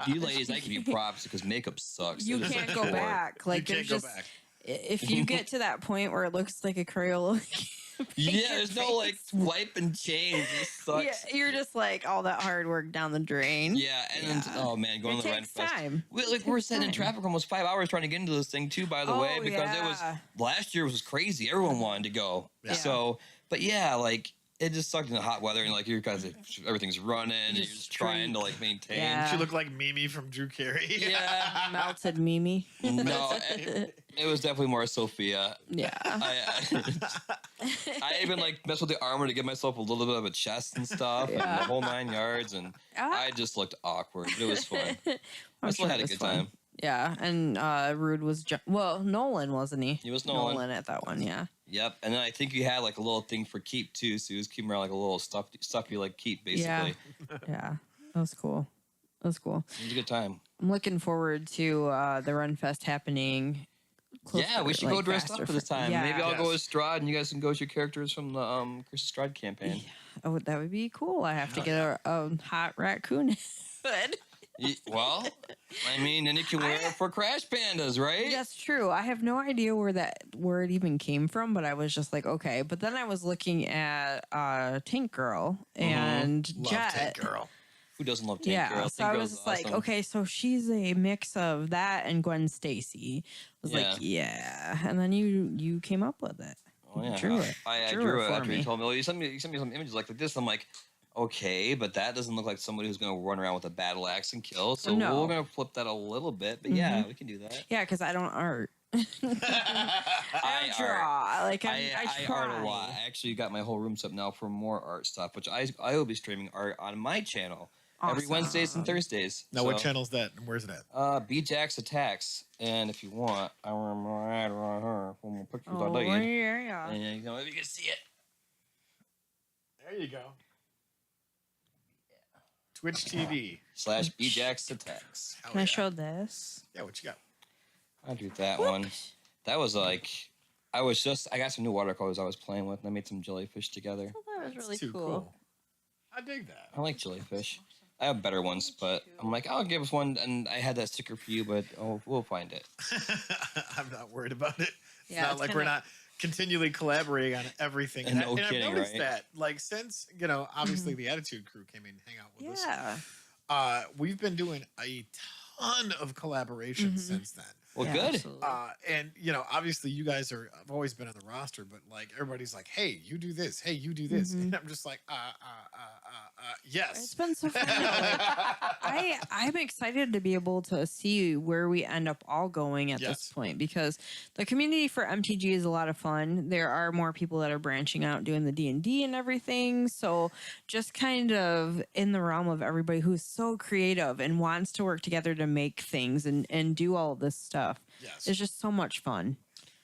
you ladies, I give you props because makeup sucks. You can't go back. Like you can't there's go back. If you get to that point where it looks like a Crayola. Yeah, there's no like swipe and change. It sucks. Yeah, you're just like all that hard work down the drain. Yeah, and then, oh man, going to the Ren Fest. Time. We're sitting in traffic almost 5 hours trying to get into this thing too. By the way, because it was last year was crazy. Everyone wanted to go. Yeah. So, but yeah, like it just sucked in the hot weather, and like you guys, everything's running, and you're just trying to like maintain. Yeah. She looked like Mimi from Drew Carey. Yeah, melted Mimi. No, it was definitely more Sophia. Yeah. I even like messed with the armor to give myself a little bit of a chest and stuff, and the whole 9 yards, and I just looked awkward. But it was fun. I still had a good time. Yeah, and Rude was Nolan, wasn't he? He was Nolan at that one. Yeah. Yep, and then I think you had like a little thing for keep too, so he was keeping around like a little stuffy like keep basically. Yeah, that was cool. It was a good time. I'm looking forward to the Run Fest happening. Yeah, we should go dressed up for this time. Yeah. Maybe I'll go as Strahd, and you guys can go as your characters from the Chris Strahd campaign. Yeah. Oh, that would be cool. I have to get a hot raccoon hood. Well, I mean, then you can wear it for Crash Pandas, right? That's true. I have no idea where it even came from, but I was just like, okay. But then I was looking at Tank Girl and Jet. Love Tank Girl. Who doesn't love Tank Girl? So I was just awesome. Like, okay, so she's a mix of that and Gwen Stacy. I was like, yeah. And then you came up with it. Oh yeah, drew it. I drew it after you told me. Well, you sent me some images like this. I'm like, Okay, but that doesn't look like somebody who's going to run around with a battle axe and kill. So No. we're going to flip that a little bit. But yeah, we can do that. Yeah, because I don't art. I don't draw. Like I try. art a lot. I actually got my whole room set up now for more art stuff, which I will be streaming art on my channel every Wednesdays and Thursdays. Now, what channel's that and where's it at? B-Jax Attacks. And if you want, I remember right here from the pictures I did. Yeah. And you know, if you can see it. There you go. Twitch TV / B-Jax Attacks. Hell Can I yeah. show this? Yeah, what you got? I do that one. That was like, I got some new watercolors I was playing with, and I made some jellyfish together. Oh, that was really Too cool. I dig that. I like jellyfish. I have better ones, but I'm like, I'll give us one, and I had that sticker for you, but we'll find it. I'm not worried about it. It's Yeah, not it's like we're not continually collaborating on everything. And, No I've kidding, noticed right? that, like, since, obviously the Attitude Crew came in, hang out with us. Yeah. We've been doing a ton of collaborations since then. Well, Yeah, good. absolutely. And obviously you guys have always been on the roster, but like everybody's like, hey, you do this, hey, you do this, and I'm just like, yes. It's been so fun. I'm excited to be able to see where we end up all going at this point, because the community for MTG is a lot of fun. There are more people that are branching out doing the D&D and everything. So just kind of in the realm of everybody who's so creative and wants to work together to make things and do all this stuff. Yes. It's just so much fun.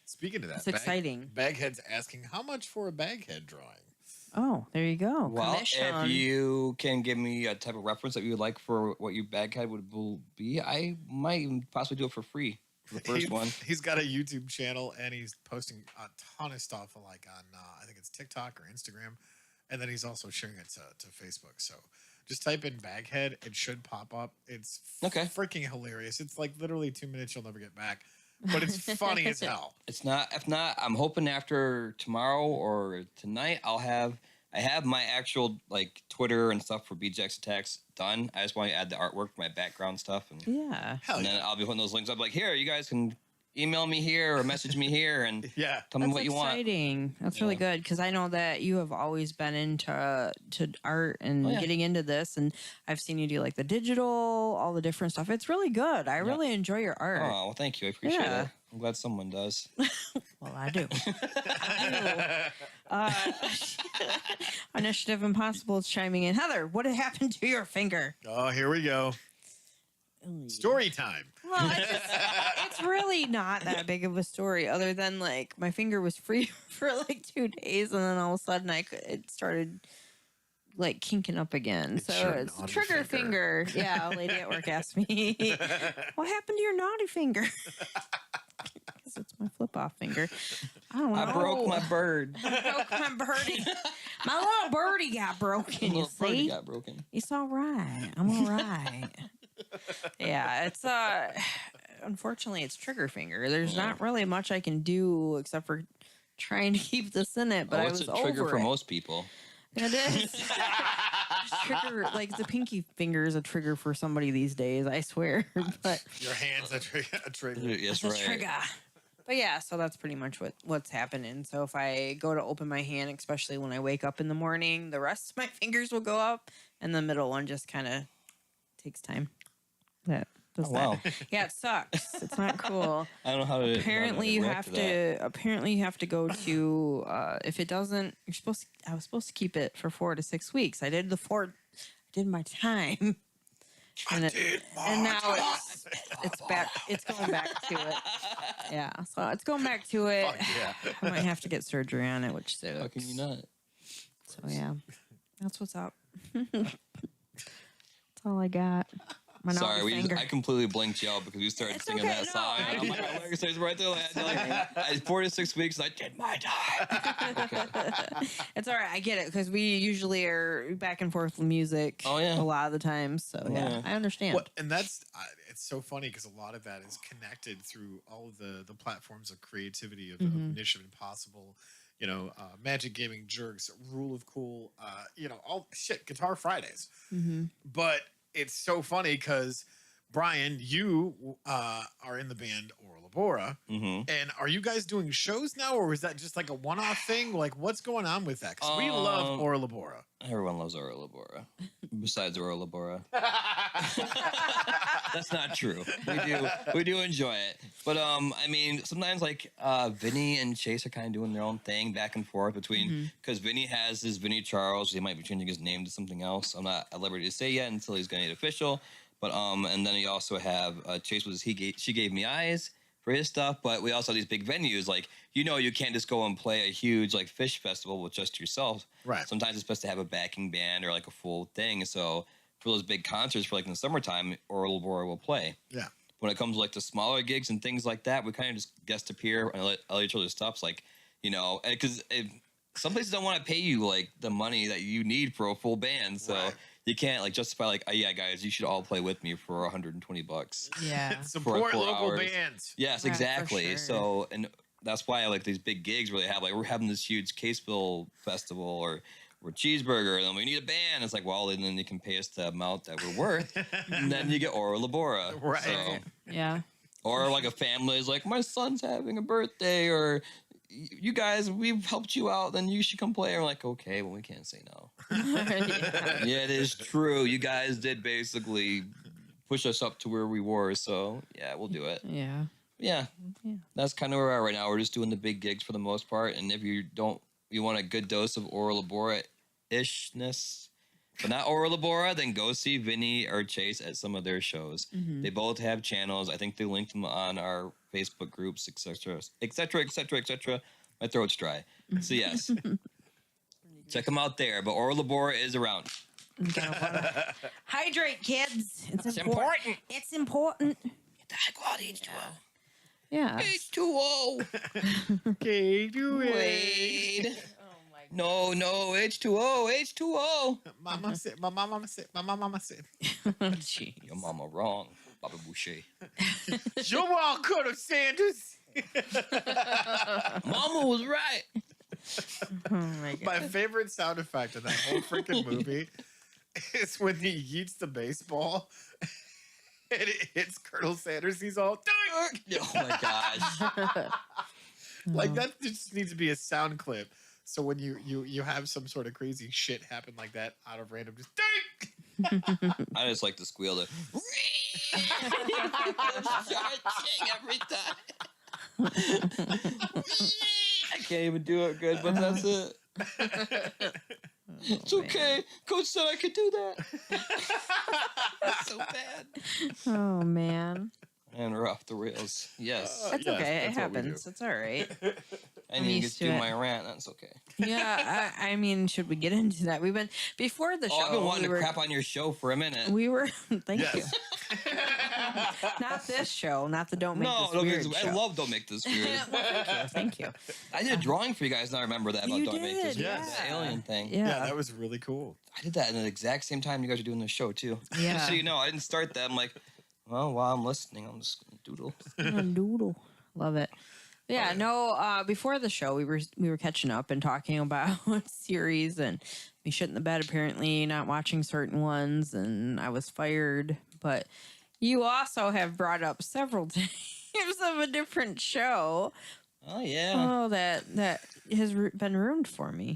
Speaking of that, It's exciting. Baghead's asking how much for a Baghead drawing. Oh, there you go. Well, Commission. if you can give me a type of reference that you would like for what your Baghead will be, I might even possibly do it for free for the first one. He's got a YouTube channel and he's posting a ton of stuff like on I think it's TikTok or Instagram, and then he's also sharing it to Facebook. So just type in Baghead, it should pop up. It's freaking hilarious. It's like literally 2 minutes you'll never get back, but it's funny as hell. It's not. If not, I'm hoping after tomorrow or tonight I have my actual like Twitter and stuff for BJX Attacks done. I just want to add the artwork, my background stuff, and Yeah. then I'll be putting those links up. Like, here, you guys can email me here or message me here, and tell me what you want. That's exciting. That's really good, because I know that you have always been into art and getting into this, and I've seen you do like the digital, all the different stuff. It's really good. I really enjoy your art. Oh, well, thank you. I appreciate it. I'm glad someone does. Well, I do. Initiative Impossible is chiming in. Heather, what had happened to your finger? Oh, here we go. Story time. Well, it's really not that big of a story, other than like my finger was free for like 2 days, and then all of a sudden it started like kinking up again. So it's trigger finger. Yeah, a lady at work asked me, "What happened to your naughty finger?" Because it's my flip off finger. I don't know. I broke my bird. I broke my birdie. My little birdie got broken. You see? Got broken. It's all right. I'm all right. Yeah, it's unfortunately it's trigger finger. There's not really much I can do except for trying to keep this in it. But I was a trigger over for it. most people. It is. Trigger, like the pinky finger is a trigger for somebody these days, I swear. But your hand's a trigger. Yes, it's a trigger. But yeah, so that's pretty much what's happening. So if I go to open my hand, especially when I wake up in the morning, the rest of my fingers will go up, and the middle one just kind of takes time. That does wow. that. Yeah, it sucks. It's not cool. I don't know how to. Apparently, you have to. Apparently, you have to go to. If it doesn't, you're supposed. I was supposed to keep it for 4 to 6 weeks. I did I did my time. And now it's back. It's going back to it. Yeah, so it's going back to it. I might have to get surgery on it, which sucks. How can you not? So yeah, that's what's up. That's all I got. My Sorry, I completely blinked you out because you started singing that song. And I'm like, my leg starts right there. Like, 4 to 6 weeks, I did my time. It's all right. I get it, because we usually are back and forth with music a lot of the times. So yeah, I understand. Well, and that's it's so funny because a lot of that is connected through all of the platforms of creativity of Initiative Impossible, Magic Gaming, Jerks, Rule of Cool, all shit, Guitar Fridays. But it's so funny because Brian, you are in the band Orla Bora, and are you guys doing shows now, or is that just like a one-off thing? Like, what's going on with that? Because we love Orla Bora. Everyone loves Orla Bora, besides Orla Bora. That's not true. We do enjoy it, but I mean, sometimes like Vinny and Chase are kind of doing their own thing back and forth between because Vinny has his Vinny Charles. He might be changing his name to something else. I'm not at liberty to say yet until he's going to get official. But and then you also have Chase was she gave me eyes for his stuff, but we also have these big venues like you can't just go and play a huge like fish festival with just yourself. Right. Sometimes it's best to have a backing band or like a full thing. So for those big concerts for like in the summertime, Orla Bora will play. Yeah. When it comes to like the smaller gigs and things like that, we kind of just guest appear and let each other's stuffs like because some places don't want to pay you like the money that you need for a full band, so. Right. You can't like justify like, oh, yeah, guys, you should all play with me for $120. Yeah, support local bands. Yes, right, exactly. Sure. So, and that's why I like these big gigs where they have like we're having this huge Caseville festival or Cheeseburger, and then we need a band. It's like, well, and then you can pay us the amount that we're worth, and then you get Orla Bora. Right. So, yeah. Or like a family is like, my son's having a birthday, or you guys, we've helped you out, then you should come play. And we're like, okay, well, we can't say no. Yeah, it is true. You guys did basically push us up to where we were. So, yeah, we'll do it. Yeah. That's kind of where we're at right now. We're just doing the big gigs for the most part. And if you want a good dose of Orla Bora-ishness, but not Orla Bora, then go see Vinny or Chase at some of their shows. They both have channels. I think they linked them on our Facebook groups, etc., etc., etc., etc. My throat's dry. So yes, check them out there. But Orla Bora is around. Hydrate, kids. It's important. It's important. Get the high quality H2O. Yeah. H2O. Okay, do it. Wade. No, H2O. Mama said, my mama said. Jeez. Your mama wrong, Bobby Boucher. You're all Colonel Sanders. Mama was right. Oh my God. My favorite sound effect in that whole freaking movie is when he yeets the baseball and it hits Colonel Sanders. He's all, Oh my gosh. like that just needs to be a sound clip. So when you have some sort of crazy shit happen like that out of random, just I just like to squeal the every time. I can't even do it good, but that's it. It's okay. Coach said I could do that. That's so bad. Oh man. And we're off the rails. Yes. That's yes, okay. that's It what we happens. It's all right. I need to used get to do it. my rant. That's okay. Yeah. I mean, should we get into that? We've been before the show. Oh, I've been wanting to crap on your show for a minute. We were. Thank Yes. you. Not this show. Not the Don't Make No, This Weird I show. love Don't Make This Weird. Well, thank you. I did a drawing for you guys, and I remember that about You Don't Make This did, Weird. yeah. The alien thing. Yeah. yeah, that was really cool. I did that in the exact same time you guys are doing the show, too. Yeah. So, I didn't start that. I'm like, well, while I'm listening, I'm just going to doodle. Doodle. Love it. Yeah, no, before the show we were catching up and talking about series and me shit in the bed apparently, not watching certain ones, and I was fired. But you also have brought up several times of a different show. Oh, yeah. Oh, that has been ruined for me.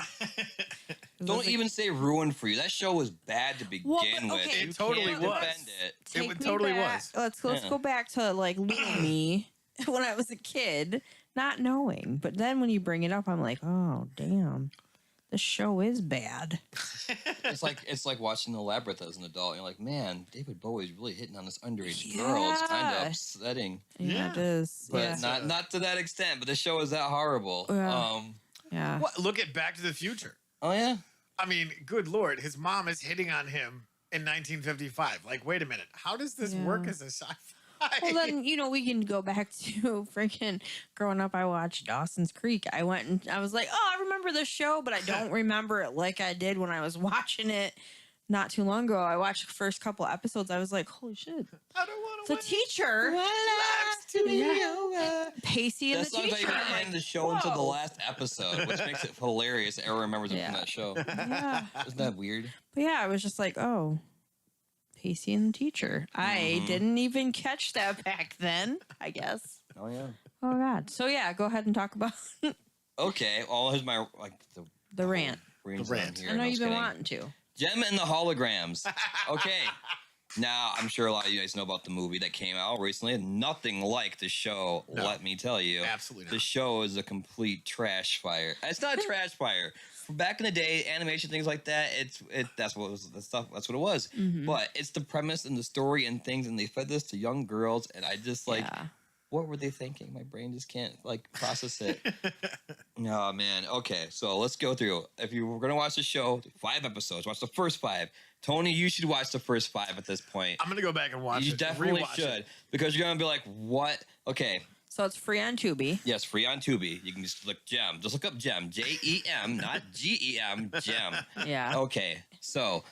Don't even say ruined for you. That show was bad to begin Well, but, with. okay. You It totally can't was. defend it. Take It me totally back. was. Let's Yeah. go back to like little me when I was a kid, not knowing. But then when you bring it up, I'm like, oh damn, this show is bad. It's like watching The Labyrinth as an adult. You're like, man, David Bowie's really hitting on this underage girl. It's kind of Yeah. upsetting. Yeah, it is. But Yeah. not to that extent. But the show is that horrible. Yeah. Yeah. What? Look at Back to the Future. Oh yeah. I mean, good Lord, his mom is hitting on him in 1955. Like, wait a minute. How does this Yeah. work as a sci-fi? Well, then, we can go back to freaking growing up. I watched Dawson's Creek. I went and I was like, oh, I remember this show, but I don't remember it like I did when I was watching it not too long ago. I watched the first couple episodes. I was like, holy shit. I don't want The teacher. Yeah. Pacey and That's the not teacher. even I'm like, end the show until the whoa. last episode, which makes it hilarious. Everyone remembers it from Yeah. that show. Yeah. Isn't that weird? But yeah, I was just like, oh, Pacey and the Teacher. I didn't even catch that back then, I guess. Oh yeah. Oh, God. So, yeah, go ahead and talk about Okay. Well, here's my the rant. The rant. Here. I know No, you've just been kidding. wanting to. Gem and the Holograms. Okay. Now, I'm sure a lot of you guys know about the movie that came out recently. Nothing like the show, No. let me tell you. Absolutely The not. show is a complete trash fire. It's not a trash fire. Back in the day, animation, things like that, that's what was the stuff. That's what it was. But it's the premise and the story and things, and they fed this to young girls, and I just like, Yeah. what were they thinking? My brain just can't like process it. Oh man. Okay, so let's go through. If you were gonna watch the show, 5 episodes. Watch the first 5. Tony, you should watch the first 5 at this point. I'm gonna go back and watch it. You definitely rewatch should it. because you're gonna be like, what? Okay. So it's free on Tubi. Yes, free on Tubi. You can just look Gem. Just look up Gem. Jem, not Gem. Gem. Yeah. Okay, so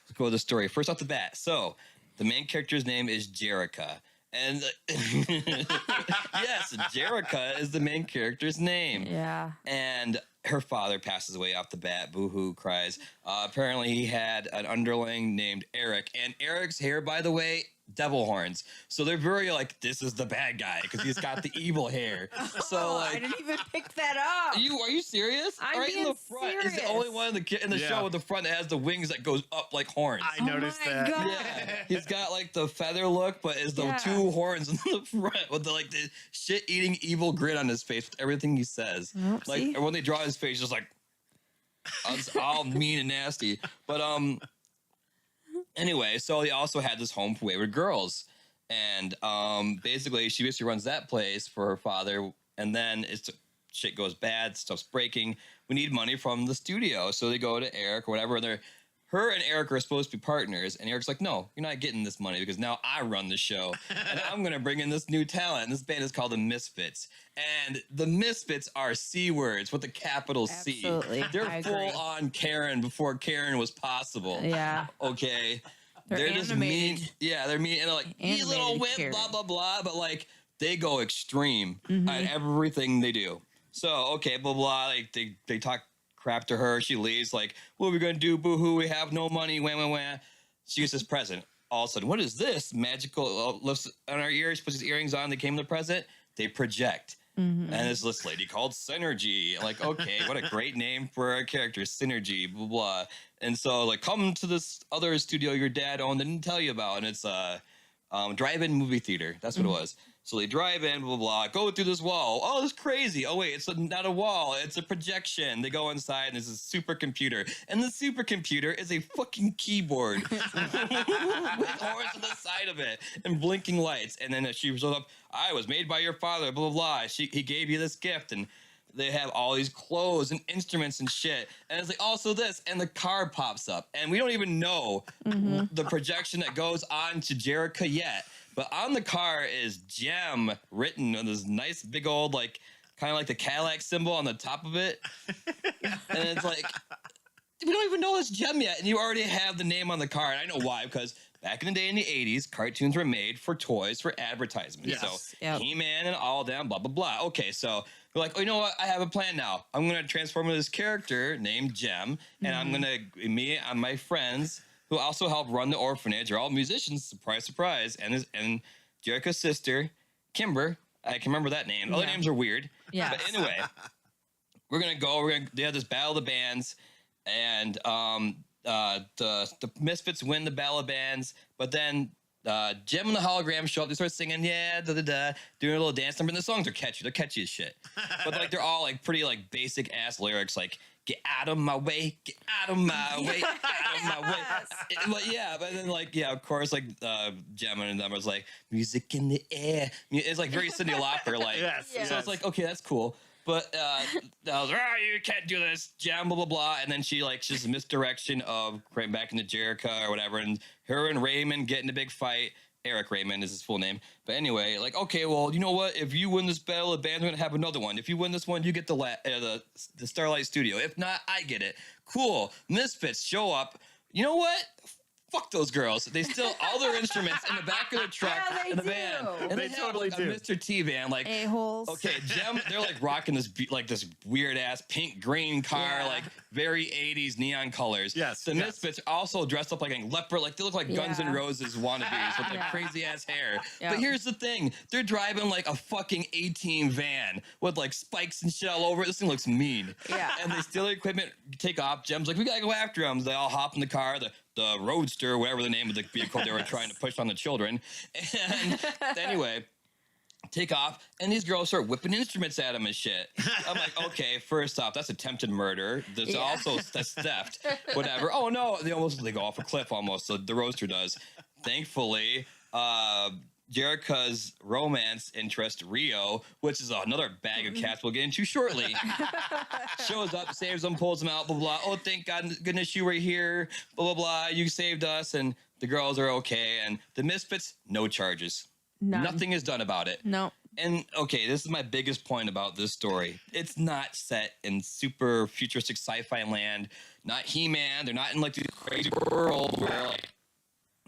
let's go to the story. First off the bat, so the main character's name is Jerica. And yes, Jerica is the main character's name. Yeah. And her father passes away off the bat. Boo-hoo, cries. Apparently, he had an underling named Eric. And Eric's hair, by the way, devil horns. So they're very like, this is the bad guy because he's got the evil hair. So Oh, like, I didn't even pick that up. are you serious? I'm right in the being front is the serious. only one in the Yeah. show with the front that has the wings that goes up like horns. I noticed my that. God. Yeah, he's got like the feather look, but is the Yeah. 2 horns in the front with the like the shit-eating evil grin on his face with everything he says. Oh, Like see? when they draw his face, just like it's all mean and nasty. But anyway, so he also had this home for wayward girls, and basically she basically runs that place for her father, and then shit goes bad, stuff's breaking. We need money from the studio, so they go to Eric or whatever, and her and Eric are supposed to be partners, and Eric's like, no, you're not getting this money because now I run the show, and I'm going to bring in this new talent. And this band is called the Misfits, and the Misfits are C words with a capital C. Absolutely. They're I full agree. on Karen before Karen was possible. Yeah. Okay. They're just animated. mean. Yeah, they're mean. And they're like, you little Animated whip, Karen. blah, blah, blah. But like, they go extreme Mm-hmm. at everything they do. So, okay, blah, blah. Like, they talk crap to her. She leaves, like, what are we going to do? Boo hoo. We have no money. Wah, wah, wah. She gets this present. All of a sudden, what is this? Magical, lifts on her ears, puts his earrings on. They came the present. They project. Mm-hmm. And it's this lady called Synergy. Like, okay, what a great name for a character, Synergy, blah, blah. And so, like, come to this other studio your dad owned and didn't tell you about. And it's a drive-in movie theater. That's what it was. So they drive in, blah, blah, go through this wall. Oh, it's crazy. Oh, wait, it's not a wall. It's a projection. They go inside, and there's a supercomputer. And the supercomputer is a fucking keyboard with horns on the side of it and blinking lights. And then she shows up, I was made by your father, blah, blah, blah. He gave you this gift, and they have all these clothes and instruments and shit. And it's like, also this. And the car pops up. And we don't even know the projection that goes on to Jerica yet. But on the car is Gem written on this nice big old, like, kind of like the Cadillac symbol on the top of it. And it's like, we don't even know it's Gem yet. And you already have the name on the car. And I know why, because back in the day in the 80s, cartoons were made for toys, for advertisements. Yes. So Yep. He-Man and all them, blah, blah, blah. Okay, so we're like, oh, you know what? I have a plan now. I'm going to transform into this character named Gem. And I'm going to, me and my friends who also help run the orphanage are all musicians, surprise, surprise. And Jerica's sister, Kimber, I can remember that name. Other Yeah. names are weird. Yes. But anyway, they have this battle of the bands, and the Misfits win the battle of bands, but then Gem and the Holograms show up. They start singing, yeah, da da da, doing a little dance number. And the songs are catchy. They're catchy as shit. But like they're all like pretty like basic ass lyrics, like "Get out of my way, get out of my way, get out of my way." But yeah, but then like yeah, of course, like Gem and them was like music in the air. It's like very Cyndi Lauper, like. Yes, Yeah. So yes. it's like okay, that's cool. But I was like, you can't do this, Gem, blah, blah, blah. And then she's a misdirection of right back into Jerica or whatever. And her and Raymond get in a big fight. Eric Raymond is his full name. But anyway, like, okay, well, you know what? If you win this battle of bands, we're going to have another one. If you win this one, you get the Starlight Studio. If not, I get it. Cool. Misfits show up. You know what? Fuck those girls. They steal all their instruments in the back of their truck Yeah, they in the do. van. And They have totally like a do. Mr. T van. Like, A-holes. okay, Gem, they're like rocking this this weird ass pink green car, Yeah. like very 80s neon colors. Yes, The yes. Misfits are also dressed up like a leopard, like they look like Guns N' Yeah. Roses wannabes with like Yeah. crazy ass hair. Yeah. But here's the thing, they're driving like a fucking 18 van with like spikes and shit all over it. This thing looks mean. Yeah. And they steal the equipment, take off. Gem's like, we gotta go after them. They all hop in the car, the Roadster, whatever the name of the vehicle they were trying to push on the children. And anyway, take off, and these girls start whipping instruments at him and shit. I'm like, okay, first off, that's attempted murder. That's Yeah. also that's theft. Whatever. Oh no, they go off a cliff almost. So the Roadster does. Thankfully, Jerica's romance interest, Rio, which is another bag of cats we'll get into shortly, shows up, saves them, pulls them out, blah, blah, blah. Oh, thank God, goodness you were here, blah, blah, blah. You saved us, and the girls are okay. And the Misfits, no charges. None. Nothing is done about it. No. And okay, this is my biggest point about this story. It's not set in super futuristic sci-fi land. Not He-Man. They're not in like this crazy world where like,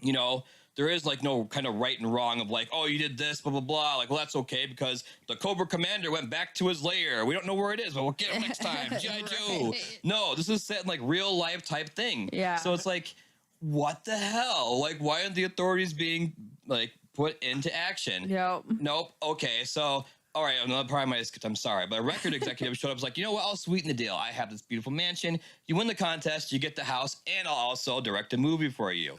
you know, there is like no kind of right and wrong of like, oh, you did this, blah, blah, blah. Like, well, that's okay because the Cobra Commander went back to his lair. We don't know where it is, but we'll get him next time. G.I. Joe. No, this is set in like real life type thing. Yeah. So it's like, what the hell? Like, why aren't the authorities being like put into action? Yep. Nope. Okay, so all right, another part of my skit, I'm sorry, but a record executive showed up, was like, you know what? I'll sweeten the deal. I have this beautiful mansion. You win the contest, you get the house, and I'll also direct a movie for you.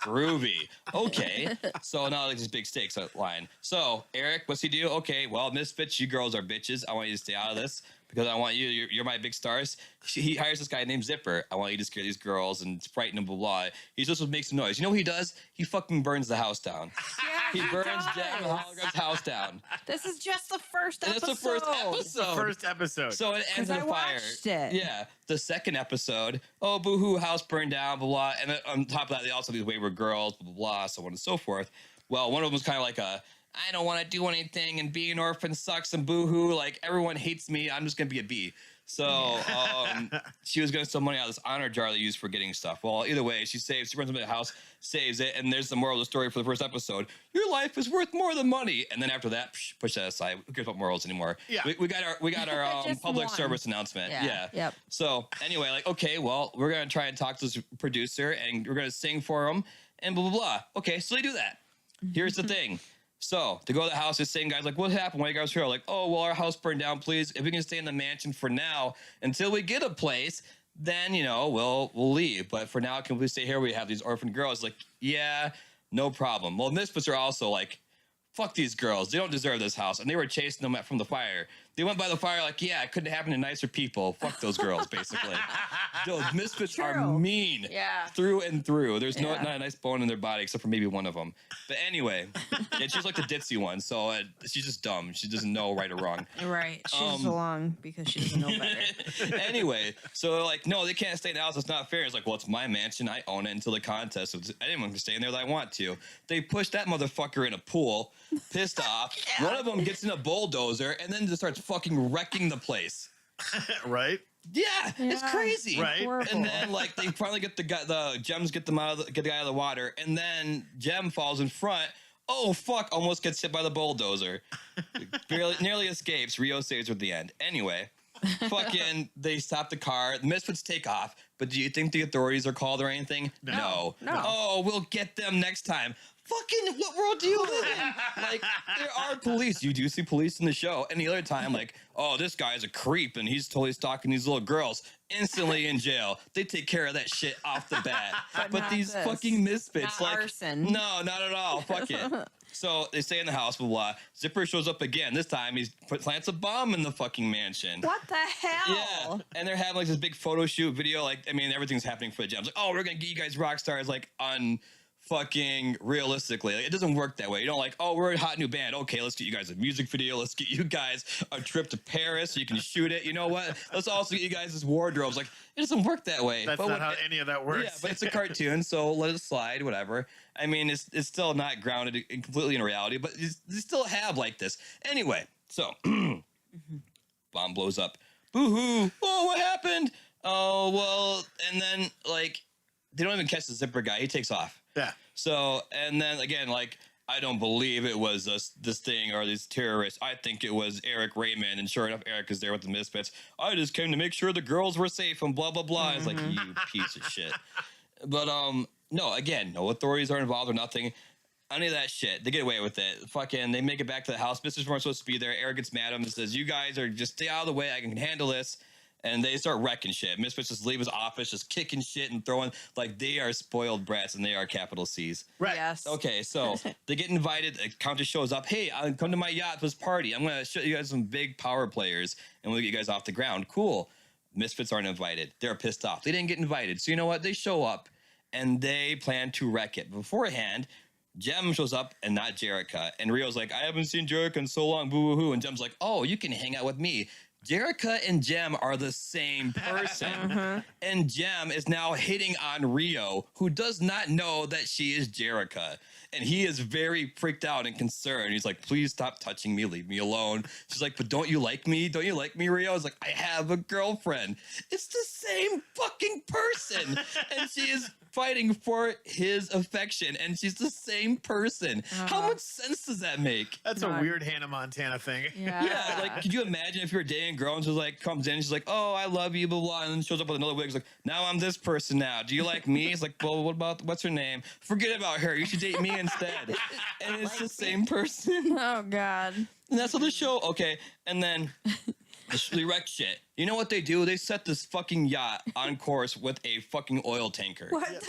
Groovy. Okay. So now like this big stakes line. So Eric, what's he do? Okay, well, Misfits, you girls are bitches. I want you to stay out of this because I want you're my big stars. He hires this guy named Zipper. I want you to scare these girls and frighten them, blah, blah. He's just what makes some noise. You know what he does? He fucking burns the house down. Yeah, He burns does. Jem Hologram's house down. This is just the first And episode. that's the first episode. First episode. So it ends in I a fire. watched it. Yeah. The second episode, oh, boo-hoo, house burned down, blah, blah. And then on top of that, they also have these wayward girls, blah, blah, blah, so on and so forth. Well, one of them was kind of like I don't want to do anything, and being an orphan sucks, and boo-hoo, like, everyone hates me, I'm just going to be a bee. So she was going to steal money out of this honor jar they used for getting stuff. Well, either way, she runs into the house, saves it, and there's the moral of the story for the first episode. Your life is worth more than money. And then after that, push that aside. Who cares about morals anymore? Yeah. We got our Just public one. service announcement. Yeah. Yep. So anyway, like, okay, well, we're going to try and talk to this producer, and we're going to sing for him, and blah, blah, blah. Okay, so they do that. Here's the thing. So they go to the house, this same guy's like, what happened? Why you guys here? Like, oh, well, our house burned down, please. If we can stay in the mansion for now until we get a place, then, you know, we'll leave. But for now, can we stay here? We have these orphan girls. Like, yeah, no problem. Well, Misfits are also like, fuck these girls. They don't deserve this house. And they were chasing them from the fire. They went by the fire like, yeah, it couldn't happen to nicer people. Fuck those girls, basically. Those Misfits are True. mean Yeah. through and through. There's Yeah. not a nice bone in their body except for maybe one of them. But anyway, and she's like the ditzy one. So she's just dumb. She doesn't know right or wrong. Right. She's along because she doesn't know better. Anyway, so they're like, no, they can't stay in the house. It's not fair. It's like, well, it's my mansion. I own it until the contest. So anyone can stay in there that I want to. They push that motherfucker in a pool, pissed off. Yeah. One of them gets in a bulldozer and then just starts fucking wrecking the place. Right? Yeah, it's Yeah. crazy. Right. Horrible. And then like they finally get the Gems get the guy out of the water, and then Gem falls in front. Oh fuck! Almost gets hit by the bulldozer. Nearly escapes. Rio saves her at the end. Anyway, fucking they stop the car. The Misfits take off. But do you think the authorities are called or anything? No. Oh, we'll get them next time. Fucking what world do you live in? Like, there are police. You do see police in the show. And the other time, like, oh, this guy's a creep and he's totally stalking these little girls. Instantly in jail. They take care of that shit off the bat. But not these this. fucking Misfits, Not like, arson. no, not at all. Fuck it. So they stay in the house, blah, blah. Zipper shows up again. This time he plants a bomb in the fucking mansion. What the hell? Yeah, and they're having like this big photo shoot video. Like, I mean, everything's happening for the Gems. Like, oh, we're gonna get you guys rock stars. Like, fucking realistically, like, it doesn't work that way. You don't like, oh, we're a hot new band. Okay, let's get you guys a music video. Let's get you guys a trip to Paris so you can shoot it. You know what? Let's also get you guys this wardrobes. Like, it doesn't work that way. That's but not how any of that works. yeah, but it's a cartoon, so let it slide, whatever. I mean, it's still not grounded completely in reality, but they still have like this. Anyway, so bomb blows up. Boo-hoo. Oh, what happened? Oh, well, and then like they don't even catch the zipper guy. He takes off. Yeah. So, and then again, like, I don't believe it was this thing or these terrorists. I think it was Eric Raymond. And sure enough, Eric is there with the Misfits. I just came to make sure the girls were safe and blah, blah, blah. It's like, you piece of shit. But, no, again, no authorities are involved or nothing. Any of that shit. They get away with it. Fucking, they make it back to the house. Misfits weren't supposed to be there. Eric gets mad at him and says, you guys are just stay out of the way. I can handle this. And they start wrecking shit. Misfits just leave his office, just kicking shit and throwing, like, they are spoiled brats and they are capital C's. Right. Yes. Okay, so they get invited. A Countess shows up. Hey, come to my yacht for this party. I'm going to show you guys some big power players and we'll get you guys off the ground. Cool. Misfits aren't invited. They're pissed off. They didn't get invited. So you know what? They show up and they plan to wreck it. Beforehand, Jem shows up and not Jerica. And Rio's like, I haven't seen Jerica in so long. Boo hoo hoo. And Jem's like, oh, you can hang out with me. Jerica and Jem are the same person. And Jem is now hitting on Rio, who does not know that she is Jerica. And he is very freaked out and concerned. He's like, please stop touching me. Leave me alone. She's like, but don't you like me? Don't you like me, Rio? I was like, I have a girlfriend. It's the same fucking person. And she is fighting for his affection. And she's the same person. How much sense does that make? That's a weird Hannah Montana thing. Yeah, like, could you imagine if you were dating a girl and she's like, comes in, she's like, oh, I love you, blah, blah, and then shows up with another wig. She's like, now I'm this person now. Do you like me? It's like, well, what about, what's her name? Forget about her. You should date me instead. And it's the same person. Oh, God. And that's how the show, okay. And then they wreck shit. You know what they do? They set this fucking yacht on course with a fucking oil tanker. What the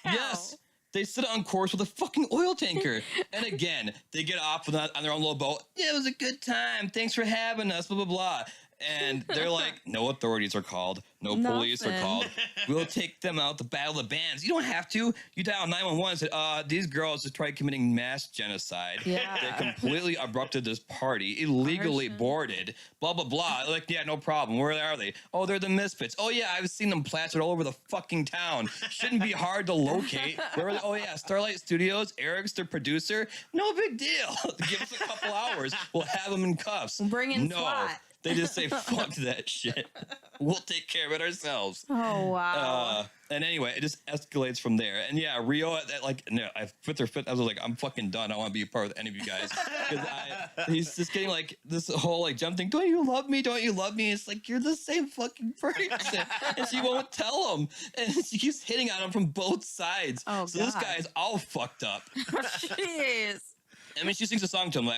hell? Yes. They sit on course with a fucking oil tanker. And again, they get off on their own little boat. Yeah, it was a good time. Thanks for having us, blah, blah, blah. And they're like, no authorities are called. No police are called. We'll take them out to battle the bands. You don't have to. You dial 911 and said, these girls just tried committing mass genocide. Yeah. They completely abrupted this party, illegally boarded, blah, blah, blah. Like, yeah, no problem. Where are they? Oh, they're the Misfits. Oh, yeah, I've seen them plastered all over the fucking town. Shouldn't be hard to locate. Where are they? Oh, yeah, Starlight Studios. Eric's their producer. No big deal. Give us a couple hours. We'll have them in cuffs. Bring in SWAT. They just say, fuck that shit. We'll take care of it ourselves. Oh, wow. And anyway, it just escalates from there. And yeah, Rio, like, no, I was like, I'm fucking done. I want to be a part of any of you guys. Because he's just getting like this whole like jump thing. Don't you love me? Don't you love me? It's like, you're the same fucking person. And she won't tell him. And she keeps hitting on him from both sides. Oh, so God. this guy is all fucked up. Jeez. I mean, she sings a song to him like,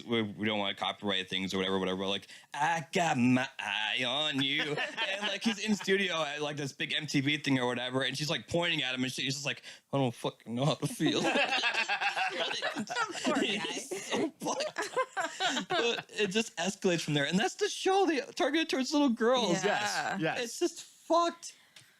we don't want to copyright things or whatever. Like, I got my eye on you. And like, he's in studio at like this big MTV thing or whatever. And she's like pointing at him and she's just like, I don't fucking know how to feel. Poor guy. He's so fucked. But it just escalates from there. And that's the show they targeted towards little girls. Yeah. Yes. It's just fucked.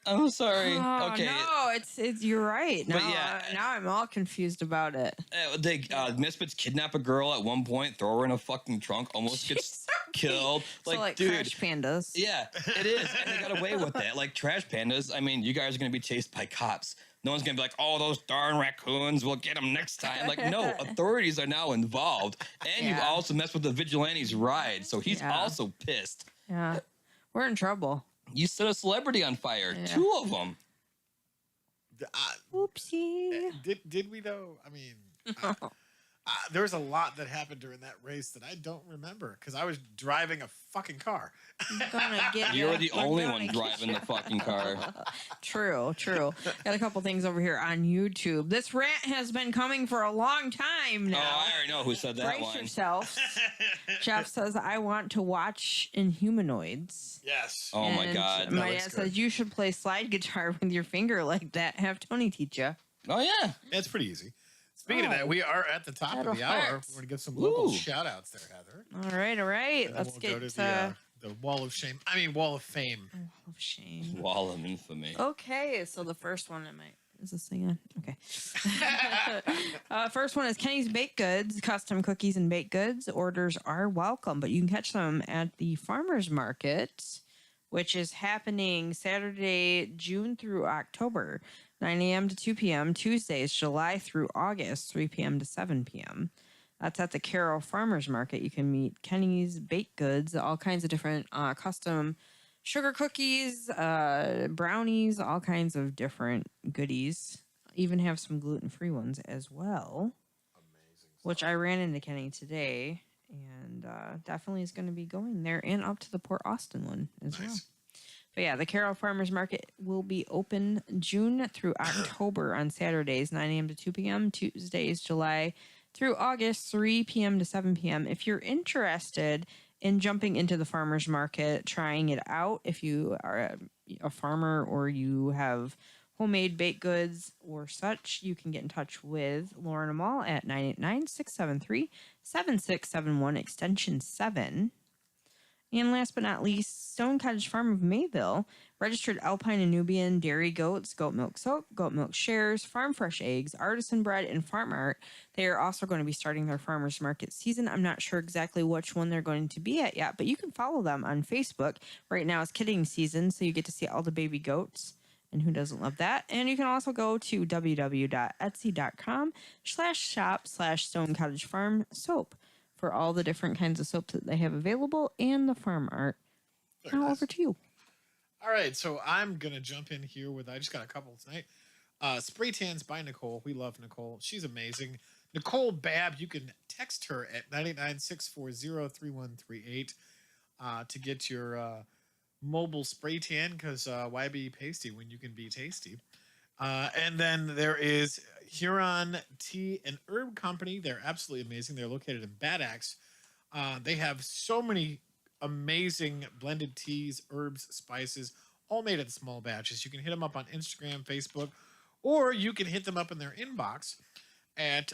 I'm sorry. Oh, Okay. no, it's you're right. But Now, yeah. now I'm all confused about it. They Misfits kidnap a girl at one point, throw her in a fucking trunk, almost gets She's so killed. So, like dude, Crash Pandas. yeah, it is, and they got away with it. Like Trash Pandas. I mean, you guys are gonna be chased by cops. No one's gonna be like, "Oh, those darn raccoons! We'll get them next time." Like, no, authorities are now involved, and you've Yeah. also messed with the vigilante's ride, so he's Yeah. also pissed. Yeah. We're in trouble. You set a celebrity on fire, Yeah. 2 of them. Oopsie. Did we though? I mean, there was a lot that happened during that race that I don't remember because I was driving a fucking car. I'm gonna get You're ya. the We're only gonna one get driving ya. the fucking car. True. Got a couple things over here on YouTube. This rant has been coming for a long time Oh, now. I already know who said that Brace one. yourself. Jeff says, I want to watch Inhumanoids. Yes. Oh my And god. My looks dad good. says, you should play slide guitar with your finger like that. Have Tony teach you. Oh yeah. It's pretty easy. Speaking of Oh. that, we are at the top That'll of the hour. hurt. We're going to give some local Ooh. shout outs there, Heather. All right. And then Let's we'll get go to to the Wall of Shame. I mean, Wall of Fame. oh, shame. Wall of infamy. Okay, so the first one is this thing on? Okay. First one is Kenny's Baked Goods, custom cookies and baked goods. Orders are welcome, but you can catch them at the farmers market, which is happening Saturday, June through October, 9 a.m. to 2 p.m. Tuesdays, July through August, 3 p.m. to 7 p.m. That's at the Carroll Farmers Market. You can meet Kenny's Baked Goods, all kinds of different custom sugar cookies, brownies, all kinds of different goodies. Even have some gluten-free ones as well, Amazing. which I ran into Kenny today, and definitely is going to be going there and up to the Port Austin one as well. Nice. But yeah, the Carroll Farmers Market will be open June through October on Saturdays, 9 a.m. to 2 p.m., Tuesdays, July through August, 3 p.m. to 7 p.m. If you're interested in jumping into the farmers market, trying it out, if you are a farmer or you have homemade baked goods or such, you can get in touch with Lauren Amal at 989-673-7671, extension 7. And last but not least, Stone Cottage Farm of Mayville, registered Alpine and Nubian dairy goats, goat milk soap, goat milk shares, farm fresh eggs, artisan bread, and farm art. They are also going to be starting their farmers market season. I'm not sure exactly which one they're going to be at yet, but you can follow them on Facebook. Right now it's kidding season, so you get to see all the baby goats. And who doesn't love that? And you can also go to www.etsy.com/shop/Stone Cottage Farm soap for all the different kinds of soaps that they have available and the farm art. Very Now nice. over to you. All right, so I'm gonna jump in here with I just got a couple tonight. Spray tans by Nicole. We love Nicole. She's amazing. Nicole Babb. You can text her at 989-640-3138 to get your mobile spray tan. Because why be pasty when you can be tasty? And then there is Huron Tea and Herb Company. They're absolutely amazing. They're located in Bad Axe. They have so many amazing blended teas, herbs, spices, all made in small batches. You can hit them up on Instagram, Facebook, or you can hit them up in their inbox at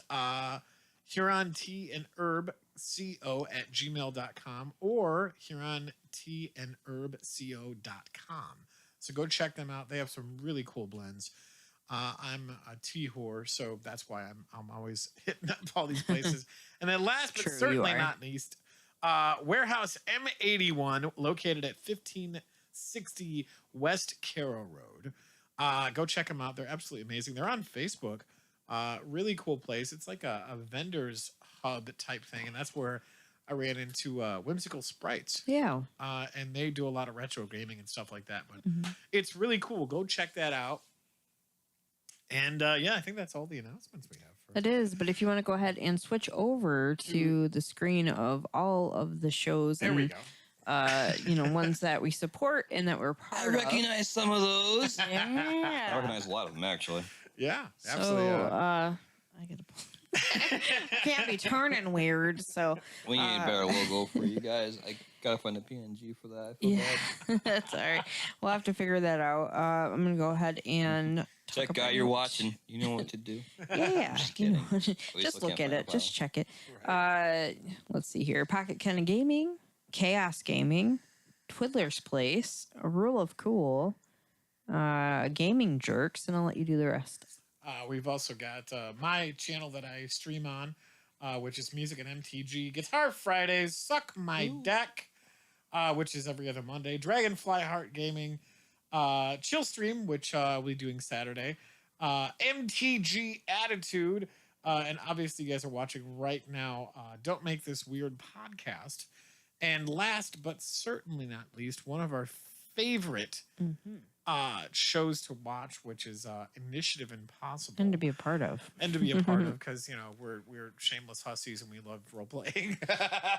Huron Tea and Herb CO at gmail.com or Huron Tea and Herb CO.com. So go check them out. They have some really cool blends. I'm a tea whore, so that's why I'm always hitting up all these places. And then last but True, you certainly are. not least, Warehouse M81, located at 1560 West Carroll Road. Go check them out. They're absolutely amazing. They're on Facebook. Really cool place. It's like a vendor's hub type thing, and that's where I ran into Whimsical Sprites. Yeah. And they do a lot of retro gaming and stuff like that. But it's really cool. Go check that out. And yeah, I think that's all the announcements we have. It is, but if you want to go ahead and switch over to the screen of all of the shows There and we go. Ones that we support and that we're part I of. recognize some of those. I Yeah. recognize a lot of them, actually. Yeah, absolutely. So, I gotta can't be turning weird. So We need a better logo for you guys. I gotta find a PNG for that. I feel yeah, bad. that's all right. We'll have to figure that out. I'm gonna go ahead and Check talk out about you're it. watching. You know what to do. Yeah, Just you know, kidding. just I look can't at find it. the Just file. check it. Let's see here. Pocket Kenna Gaming, Chaos Gaming, Twiddler's Place, A Rule of Cool, Gaming Jerks, and I'll let you do the rest. We've also got my channel that I stream on, which is Music and MTG, Guitar Fridays, Suck My Deck, which is every other Monday, Dragonfly Heart Gaming, Chill Stream, which we'll be doing Saturday, MTG Attitude, and obviously you guys are watching right now, Don't Make This Weird podcast. And last but certainly not least, one of our favorite shows to watch, which is Initiative Impossible, And to be a part of. because we're shameless hussies and we love role playing.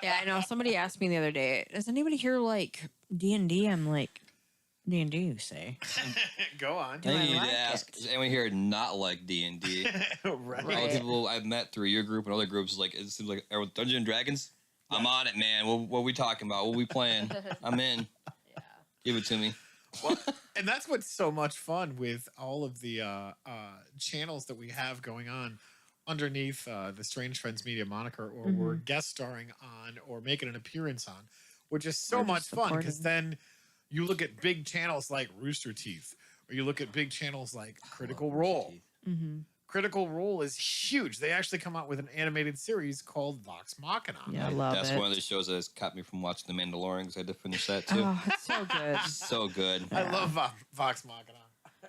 Yeah, I know. Somebody asked me the other day, does anybody here like D&D? I'm like, D&D, you say? Go on. I think you need like to ask, it? does anyone here not like D&D? Right. All the people I've met through your group and other groups, like, it seems like Dungeons and Dragons. I'm on it, man. What are we talking about? What are we playing? I'm in. Yeah. Give it to me. Well, and that's what's so much fun with all of the channels that we have going on underneath the Strange Friends Media moniker, or we're guest starring on or making an appearance on, which is so Or much just fun, because supporting. then you look at big channels like Rooster Teeth, or you look at big channels like Critical Role. Critical Role is huge. They actually come out with an animated series called Vox Machina. Yeah, I love That's it. one of the shows that has kept me from watching The Mandalorian because I had to finish that too. Oh, it's so good. So good. I love Vox Machina.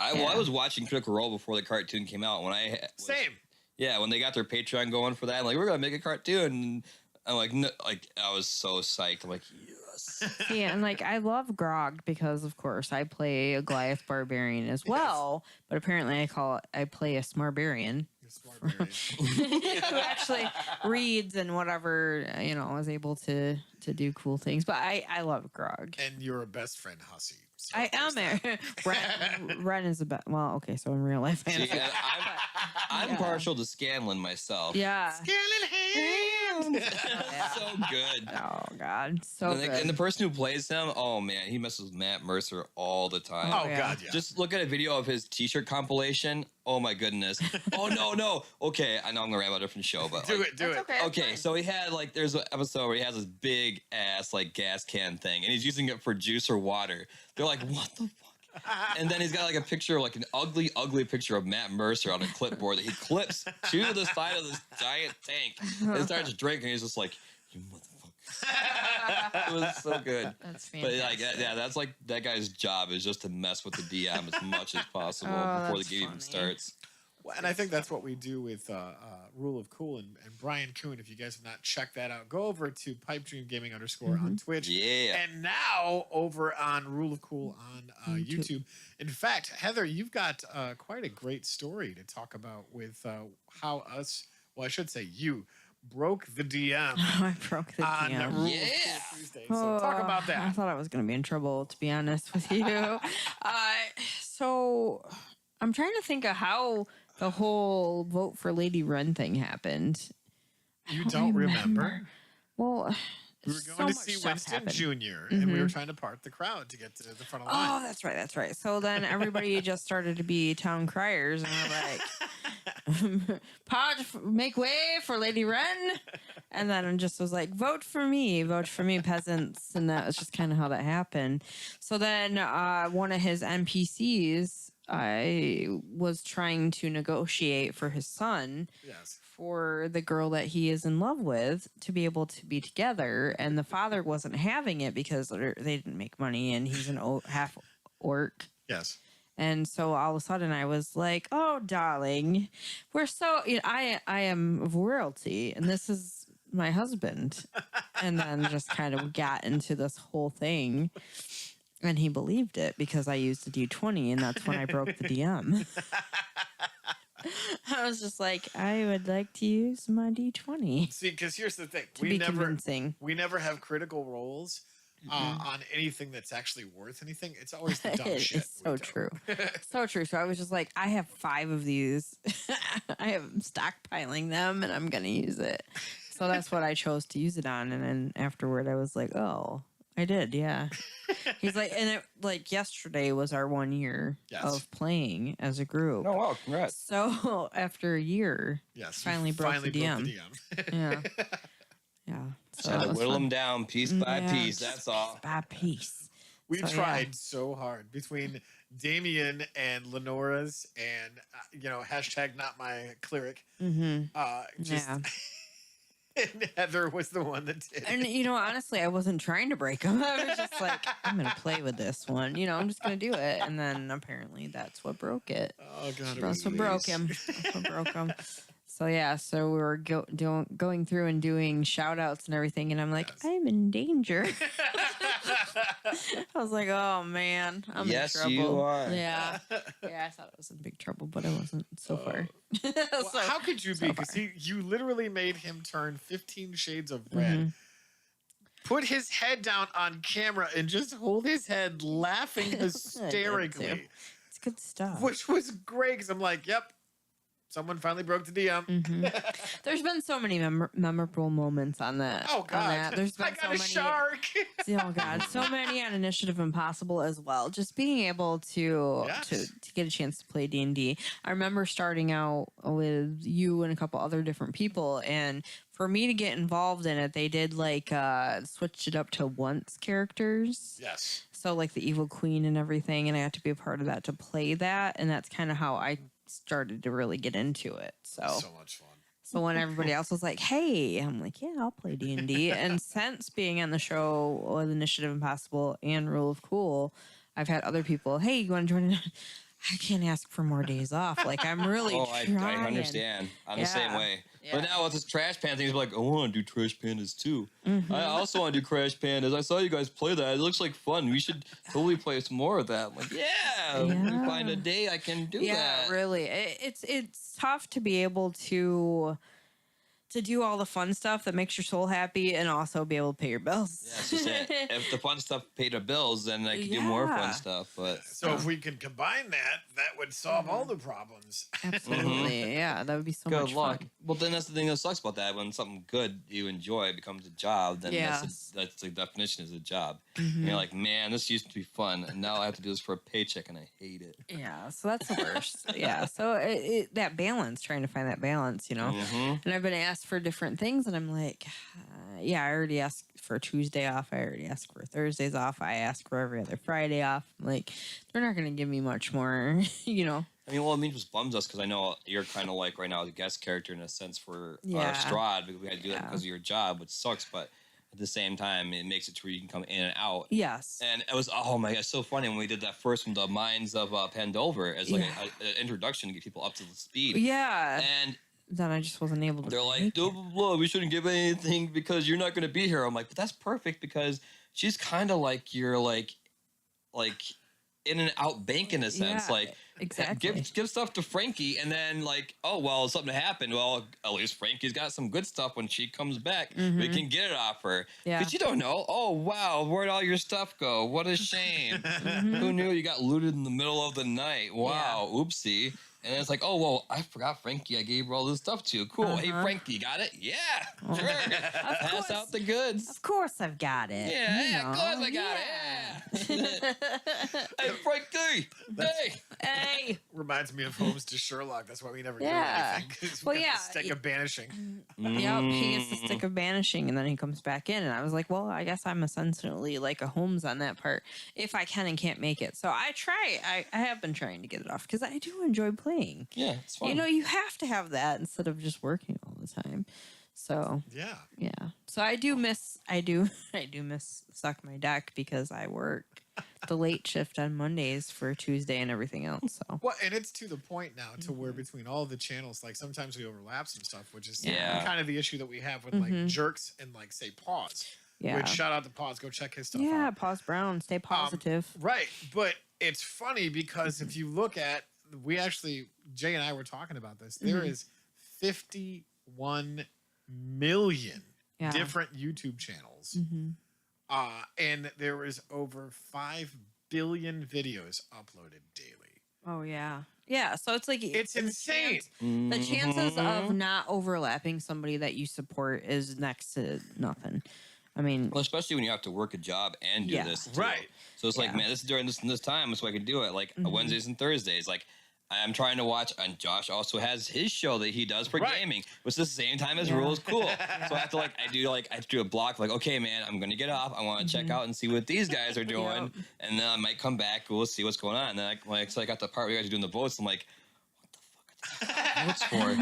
I was watching Critical Role before the cartoon came out. When I Same. Yeah, when they got their Patreon going for that, I'm like, we're gonna make a cartoon. I'm like, no, like I was so psyched. I'm like, yes. Yeah, and like I love Grog because of course I play a Goliath Barbarian as well, but apparently I play a Smarbarian who actually reads and whatever, is able to do cool things. But I love Grog. And you're a best friend, Hussy. So I am. Ren is a bit. Well, okay, so in real life, See, I'm partial to Scanlan myself. yeah. Scanlan hand. So good. Oh God, so good. And the person who plays him, oh man, he messes with Matt Mercer all the time. Oh God, yeah. Just look at a video of his T-shirt compilation. Oh my goodness. Oh no. Okay, I know I'm gonna rant about a different show, but do it. Okay, so he had like there's an episode where he has this big ass like gas can thing, and he's using it for juice or water. They're like, what the fuck? And then he's got like a picture, like an ugly picture of Matt Mercer on a clipboard that he clips to the side of this giant tank and starts drinking. He's just like, you motherfucker. It was so good. That's But fantastic. like, yeah, that's like that guy's job is just to mess with the DM as much as possible Oh, before the that's game even funny. starts. Well, and I think that's what we do with Rule of Cool and Bryan Kuhn. If you guys have not checked that out, go over to Pipe Dream Gaming _ on Twitch. Yeah. And now over on Rule of Cool on YouTube. In fact, Heather, you've got quite a great story to talk about with how I should say you broke the DM I broke the on DM. Rule Yeah. of Cool Tuesday. So talk about I that. thought I was going to be in trouble, to be honest with you. So I'm trying to think of how the whole vote for Lady Wren thing happened. You don't remember? Well, We were so going to much see stuff Winston happened. Jr. and we were trying to part the crowd to get to the front of the Oh, line. that's right. So then everybody just started to be town criers, and we're like, make way for Lady Wren. And then it just was like, vote for me, peasants. And that was just kind of how that happened. So then one of his NPCs, I was trying to negotiate for his son Yes. for the girl that he is in love with to be able to be together, and the father wasn't having it because they didn't make money, and he's an half orc. Yes. And so all of a sudden I was like, oh darling, we're so I am of royalty and this is my husband. And then just kind of got into this whole thing. And he believed it because I used a D20, and that's when I broke the DM. I was just like, I would like to use my D20 See, because here's the thing: to be convincing. we never have critical roles on anything that's actually worth anything. It's always the dumb shit. It's so we do. true. So true. So I was just like, I have 5 of these. I am stockpiling them, and I'm going to use it. So that's what I chose to use it on. And then afterward, I was like, oh, I did, yeah. He's like, and it like yesterday was our 1 year Yes. of playing as a group. Oh wow, congrats. So after a year, Yes, finally you broke the DM. Yeah. Yeah. So Had that to was whittle fun. them down piece by Yeah, piece. That's all. By piece. We So, yeah. tried so hard between Damien and Lenora's and hashtag not my cleric. Just Yeah. and Heather was the one that did. And honestly, I wasn't trying to break them. I was just like, I'm gonna play with this one. I'm just gonna do it. And then apparently that's what broke it. Oh God, it That's was what broke amazing. him. That's what broke him. So yeah, so we were going through and doing shout outs and everything, and I'm like, Yes. I'm in danger. I was like, oh man, I'm Yes, in trouble. you are. Yeah. Yeah, I thought I was in big trouble, but I wasn't so far. Well, So- how could you be? so Because far. you literally made him turn 15 shades of red, put his head down on camera, and just hold his head laughing hysterically, It's good stuff. which was great. Because I'm like, yep, someone finally broke the DM. There's been so many memorable moments on that. Oh on God, that. There's been I got so a many. shark. Oh God, so many on Initiative Impossible as well. Just being able to Yes. to get a chance to play D&D. I remember starting out with you and a couple other different people, and for me to get involved in it, they did like switched it up to once characters. Yes. So like the Evil Queen and everything, and I had to be a part of that to play that, and that's kind of how I started to really get into it. So much fun. So when everybody else was like, "Hey," I'm like, "Yeah, I'll play D&D." And since being on the show with Initiative Impossible and Rule of Cool, I've had other people, "Hey, you want to join in?" I can't ask for more days off. Like, I'm really I trying. understand. I'm the same Yeah. way. Yeah. But now with this Trash Panda thing, it's like, I want to do Trash Pandas too. Mm-hmm. I also want to do Crash Pandas. I saw you guys play that. It looks like fun. We should totally play some more of that. I'm like, yeah, we find a day I can do that. Yeah, really. It's tough to be able to do all the fun stuff that makes your soul happy and also be able to pay your bills. Yeah, that's just it. If the fun stuff paid our bills, then I could do more fun stuff. But So if we could combine that would solve all the problems. Absolutely. Yeah, that would be so good much luck. fun. Well, then that's the thing that sucks about that. When something good you enjoy becomes a job, then that's the definition is a job. And you're like, man, this used to be fun, and now I have to do this for a paycheck, and I hate it. Yeah, so that's the worst. Yeah, so that balance, trying to find that balance, And I've been asked for different things, and I'm like, yeah, I already asked for Tuesday off. I already asked for Thursdays off. I asked for every other Friday off. I'm like, they're not going to give me much more, I mean, well, it just bums us because I know you're kind of like right now the guest character in a sense for our Strahd because we had to do that because of your job, which sucks, but at the same time, it makes it to where you can come in and out. Yes. And it was, oh my gosh, so funny when we did that first one, the Mines of Pandover, as like an introduction to get people up to the speed. Yeah. And then I just wasn't able to. they're like, blah, blah, blah, we shouldn't give anything because you're not going to be here. I'm like, but that's perfect because she's kind of like you're like in and out bank in a sense. Like, exactly. Give stuff to Frankie and then like, oh, well, something happened. Well, at least Frankie's got some good stuff when she comes back. We can get it off her. Yeah. Because you don't know. Oh, wow, where'd all your stuff go? What a shame. Who knew you got looted in the middle of the night? Wow, oopsie. And it's like, oh, well, I forgot Frankie. I gave her all this stuff to. Cool. Hey, Frankie, got it? Yeah, sure. Pass out the goods. Of course I've got it. Yeah, of course I got it. Hey, Frankie. Hey. Reminds me of Holmes to Sherlock. That's why we never do Yeah. anything. Well, The yeah. stick of banishing. Yep, he gets the stick of banishing and then he comes back in. And I was like, well, I guess I'm essentially like a Holmes on that part if I can and can't make it. So I try. I have been trying to get it off because I do enjoy playing. Yeah, it's fun. You have to have that instead of just working all the time. So yeah. So I do miss suck my deck because I work the late shift on Mondays for Tuesday and everything else. So Well, and it's to the point now to where between all the channels, like sometimes we overlap some stuff, which is kind of the issue that we have with like Jerks and like say Pause. Yeah. Which shout out to Pause, go check his stuff yeah, out. Pause Brown, stay positive. Right, but it's funny because if you look at Jay and I were talking about this. There is 51 million different YouTube channels. And there is over 5 billion videos uploaded daily. Oh yeah. Yeah, so it's like It's insane. The chances of not overlapping somebody that you support is next to nothing. I mean, well, especially when you have to work a job and do this, too. Right? So it's like, man, this is during this time, so I can do it. Like Wednesdays and Thursdays, like I'm trying to watch, and Josh also has his show that he does for gaming, which is the same time as Rules Cool. So I have to I have to do a block. Like, okay, man, I'm gonna get off. I want to check out and see what these guys are doing, and then I might come back. We'll see what's going on. And then I got the part where you guys are doing the votes. I'm like, votes for?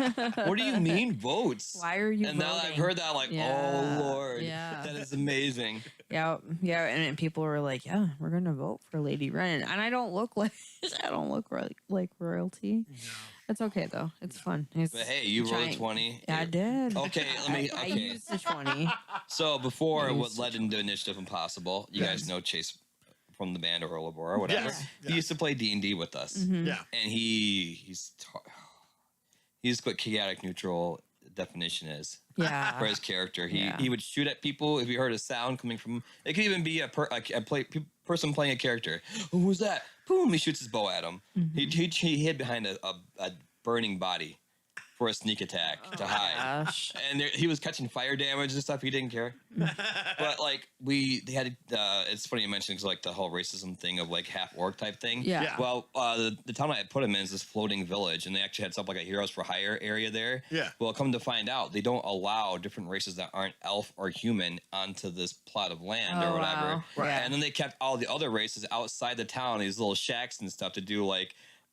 What do you mean votes? why are you And voting? now that I've heard that, I'm like, oh Lord, that is amazing. Yeah, and people were like, "Yeah, we're gonna vote for Lady Ren," and I don't look like like royalty. No. It's okay though; it's fun. But hey, you rolled a 20. Yeah, I did. Okay, I used the 20. So before what led into Initiative Impossible, you guys know Chase from the band or Labor or whatever. He used to play D&D with us. Yeah, and he's what chaotic neutral definition is. Yeah. For his character, he would shoot at people if he heard a sound coming from. It could even be a person playing a character. Who was that? Boom! He shoots his bow at him. He hid behind a burning body for a sneak attack to hide. Gosh. And he was catching fire damage and stuff. He didn't care. But they had it's funny you mentioned because the whole racism thing of half orc type thing. Yeah. Well, the town I put him in is this floating village, and they actually had something like a Heroes for Hire area there. Yeah. Well, come to find out, they don't allow different races that aren't elf or human onto this plot of land or whatever. Wow. Right. And then they kept all the other races outside the town, these little shacks and stuff to do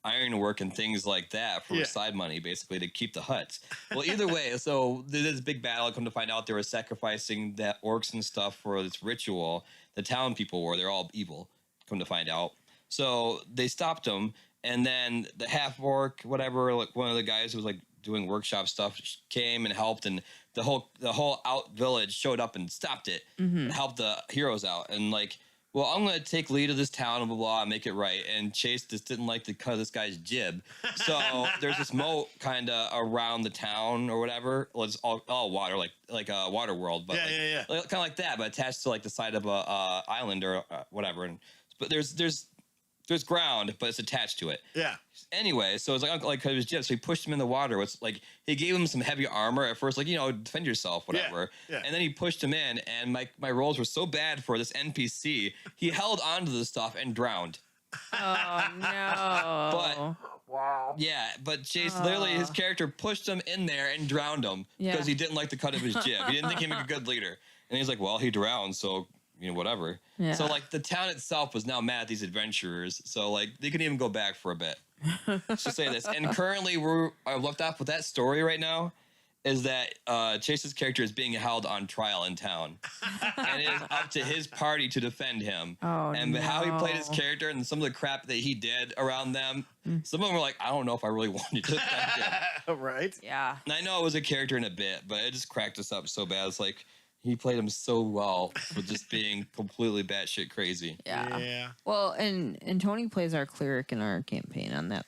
ironwork and things like that for side money, basically, to keep the huts. Well, either way, so there's this big battle. Come to find out, they were sacrificing that orcs and stuff for this ritual. The town people they're all evil, come to find out. So they stopped them, And then the half orc, whatever, like one of the guys who was like doing workshop stuff came and helped, and the whole out village showed up and stopped it and helped the heroes out. And like, well, I'm gonna take lead of this town and blah blah, and make it right. And Chase just didn't like to cut this guy's jib, so there's this moat kind of around the town or whatever. Well, it's all water, like a water world, but kind of like that, but attached to like the side of a island or whatever. And but there's ground, but it's attached to it. Yeah. Anyway, so it's like cut his jib, so he pushed him in the water. It's like he gave him some heavy armor at first, like, you know, defend yourself, whatever. Yeah. And then he pushed him in, and my rolls were so bad for this NPC, he held onto the stuff and drowned. Oh no! But wow. Yeah, but Chase literally, his character pushed him in there and drowned him because he didn't like the cut of his jib. He didn't think he would make a good leader, and he's like, well, he drowned, so. You know, whatever. Yeah. So like the town itself was now mad at these adventurers. So like they couldn't even go back for a bit. Let's just say this. And currently I left off with that story right now is that Chase's character is being held on trial in town. And it is up to his party to defend him. Oh, and how he played his character and some of the crap that he did around them. Some of them were like, I don't know if I really wanted to defend him. Right? Yeah. And I know it was a character in a bit, but it just cracked us up so bad. It's like, he played him so well with just being completely batshit crazy. Yeah. Well, and Tony plays our cleric in our campaign on that.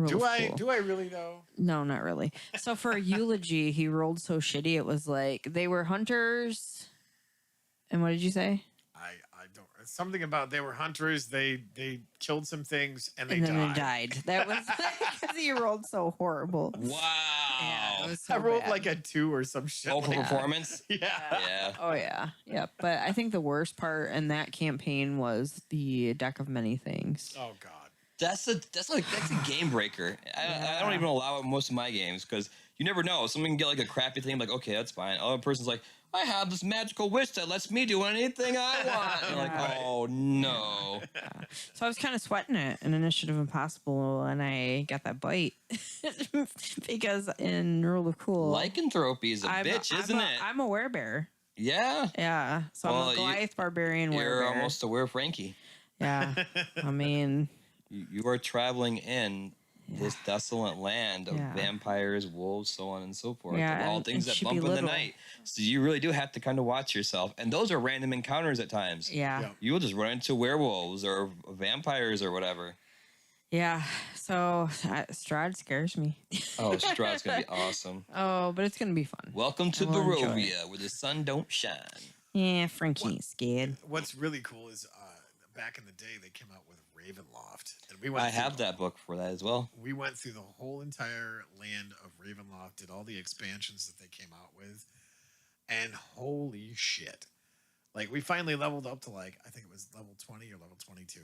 Do I really though? No, not really. So for a eulogy, he rolled so shitty. It was like they were hunters. And what did you say? I don't. Something about they were hunters. They killed some things and then they died. That was because he rolled so horrible. Wow. Yeah, it was so I rolled bad. like a 2 or some shit. Oh, for performance? Yeah. Oh yeah. Yeah. But I think the worst part in that campaign was the deck of many things. Oh god. That's a game breaker. I don't even allow it in most of my games because you never know. Someone can get like a crappy thing, like, okay, that's fine. Other person's like, I have this magical wish that lets me do anything I want. And you're like, oh no. So I was kind of sweating it in Initiative Impossible, and I got that bite because in Rule of Cool, lycanthropy is a bitch, isn't it? I'm a werebear. Yeah. Yeah. So I'm a Goliath barbarian werebear. You're almost a were-Frankie. Yeah. I mean, you are traveling in this desolate land of vampires, wolves, so on and so forth. Yeah, all things that bump in the night. So you really do have to kind of watch yourself. And those are random encounters at times. Yeah. You will just run into werewolves or vampires or whatever. Yeah. So Strahd scares me. Oh, Strahd's going to be awesome. Oh, but it's going to be fun. Welcome to Barovia, where the sun don't shine. Yeah, Frankie's scared. What's really cool is back in the day, they came out with Ravenloft. And we I have that book for that as well. We went through the whole entire land of Ravenloft, did all the expansions that they came out with, and holy shit. Like, we finally leveled up to, like, I think it was level 20 or level 22,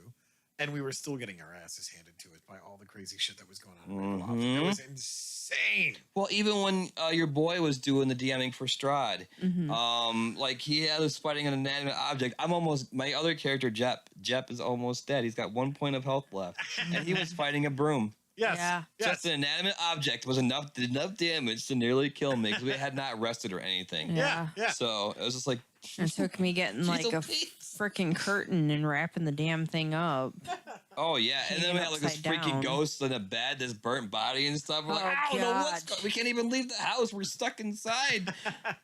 and we were still getting our asses handed to us by all the crazy shit that was going on in Ravenloft. It was insane. Well, even when your boy was doing the DMing for Strahd, like, he was fighting an inanimate object. My other character, Jep is almost dead. He's got 1 point of health left, and he was fighting a broom. Yes. Yeah. Just an inanimate object did enough damage to nearly kill me because we had not rested or anything. Yeah. So it was just like... It took me getting like a freaking curtain and wrapping the damn thing up. Oh, yeah. And then we had like this freaking ghost in a bed, this burnt body and stuff. We're like, I don't know what's we can't even leave the house. We're stuck inside.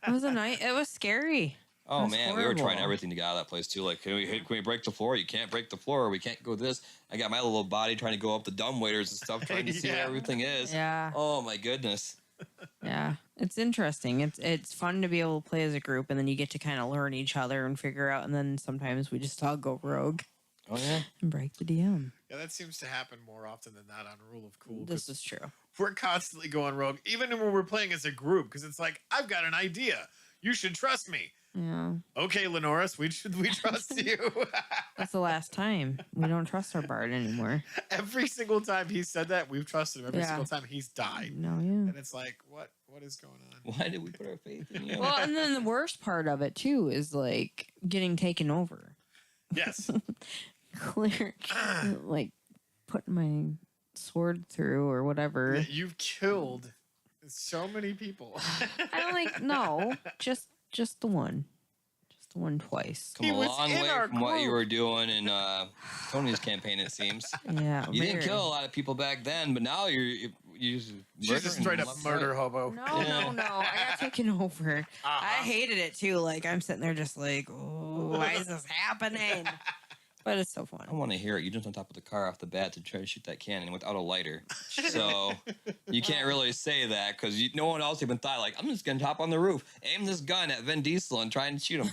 It was it was scary. Oh, man. We were trying everything to get out of that place, too. Like, can we break the floor? You can't break the floor. We can't go this. I got my little body trying to go up the dumbwaiters and stuff, trying to see where everything is. Yeah. Oh, my goodness. Yeah, it's interesting. It's fun to be able to play as a group, and then you get to kind of learn each other and figure out. And then sometimes we just all go rogue. Oh yeah, and break the DM. Yeah, that seems to happen more often than not on Rule of Cool. This is true. We're constantly going rogue, even when we're playing as a group, because it's like, I've got an idea. You should trust me. Yeah. Okay, Lenoris, we trust you. That's the last time. We don't trust our bard anymore. Every single time he said that, we've trusted him. Every single time he's died. No, yeah. And it's like, what is going on? Why did we put our faith in you? Well, and then the worst part of it too is like getting taken over. Yes. Clear, like putting my sword through or whatever. You've killed so many people. I don't no, just the one. The one twice. Come He a was long in way our from what you group. were doing in Tony's campaign, it seems. Yeah. You didn't very. kill a lot of people back then, but now you just She's a straight up murder hobo. No, Yeah. no. I got taken over. I hated it too. Like I'm sitting there just like, oh, why is this happening? But it's so I fun. want to hear it. You jumped on top of the car off the bat to try to shoot that cannon without a lighter. So you can't really say that because no one else even thought, like, I'm just going to hop on the roof, aim this gun at Vin Diesel and try and shoot him.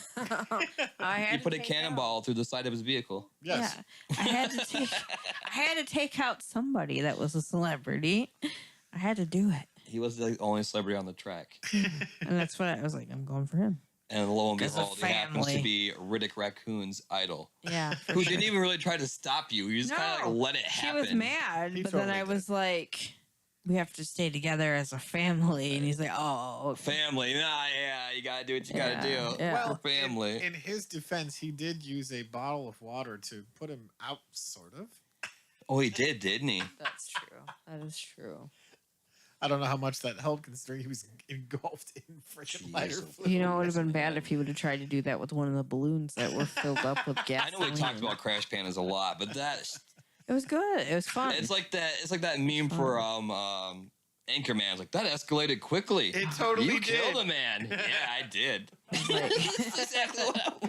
I had You to put a take cannonball through the side of his vehicle. Yes. Yeah, I had to take out somebody that was a celebrity. I had to do it, He was the only celebrity on the track. and that's what I was like. I'm going for him. And lo and As a behold, it happens to family. be Riddick Raccoon's idol, Yeah, for who sure. didn't even really try to stop you. You just kind of No, like let it She happen. was mad, He but then totally I did. was like, "We have to stay together as a family," and he's like, "Oh, Family. Nah, yeah, you got to do what you got Yeah, to do. yeah. For Well, family. in his defense, he did use a bottle of water to put him out, sort of. Oh, he did, didn't he? that's true. That is true." I don't know how much that helped, considering he was engulfed in freaking lighter Jeez. fluid. You know, it would have been bad if he would have tried to do that with one of the balloons that were filled up with gas. I know we talked about Crash Pandas a lot, but that It was good. It was fun. it's like that meme for Anchorman. It's like that escalated quickly. It totally You did. killed a man. Yeah, I did. Like- That's exactly what I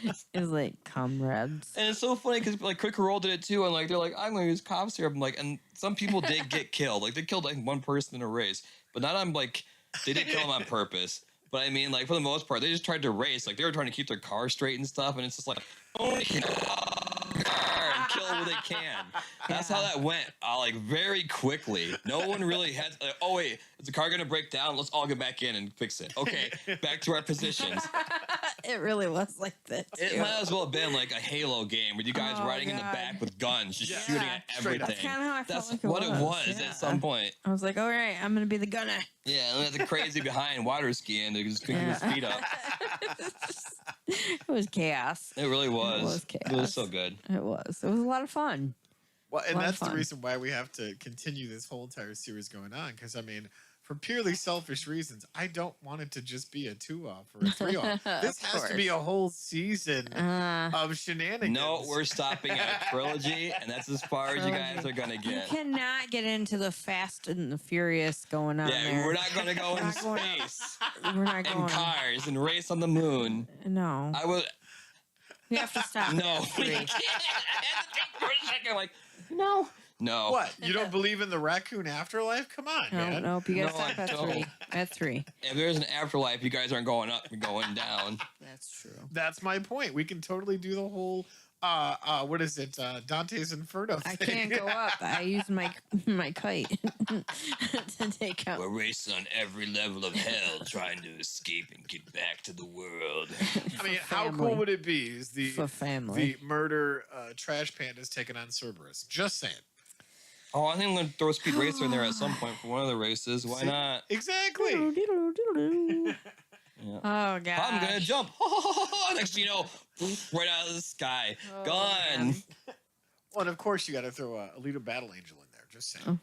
was. It was like comrades. And it's so funny because like Critical Role did it too, and like they're like, I'm gonna use cough syrup. I'm like, and some people did get killed. Like they killed like one person in a race, but not on like they didn't kill them on purpose. But I mean, like for the most part, they just tried to race. Like they were trying to keep their car straight and stuff, and it's just like, oh, car and kill who they can. That's how that went. Like very quickly. No one really had. Like, oh wait, is the car gonna break down? Let's all get back in and fix it. Okay, back to our positions. It really was like that. It too. might as well have been like a Halo game with you guys Oh, riding in the God. back with guns, just Yeah. shooting at Straight up. everything. That's kinda how I felt That's like it what was, it was yeah. at some point. I was like, all right, I'm gonna be the gunner. Yeah, and the crazy behind water skiing, they just couldn't get his feet up. It was chaos. It really was. was It was chaos. so good. It was. It was a lot of fun. Well, and lot of that's the fun. reason why we have to continue this whole entire series going on. Because I mean, for purely selfish reasons, I don't want it to just be a 2-off or a 3-off. This Of has to be a course. whole season of shenanigans. No, we're stopping at trilogy, and that's as far as you guys are gonna You get. cannot get into the Fast and the Furious going on Yeah, there. we're not gonna go in Not going up. space We're not and going. cars and race on the moon. No, I would. we have to stop. No, at we 3. can't. I had to think for a second. Like, no. What? You don't believe in the raccoon afterlife? Come on, No, man. nope. You gotta No, stop I at don't. 3. At 3. If there's an afterlife, you guys aren't going up, you're going down. That's true. That's my point. We can totally do the whole what is it? Dante's Inferno I thing. can't go up. I use my kite to take out. We're racing on every level of hell, trying to escape and get back to the world. I mean, For how family. cool would it be? Is the For family. murder trash pandas taking on Cerberus? Just saying. Oh, I think I'm gonna throw a speed racer in there at some point for one of the races. Why See? not? Exactly. Oh god. I'm gonna jump. Next thing you know, right out of the sky. Oh, Gone. man. Well, and of course you got to throw a Alita Battle Angel in there. Just saying.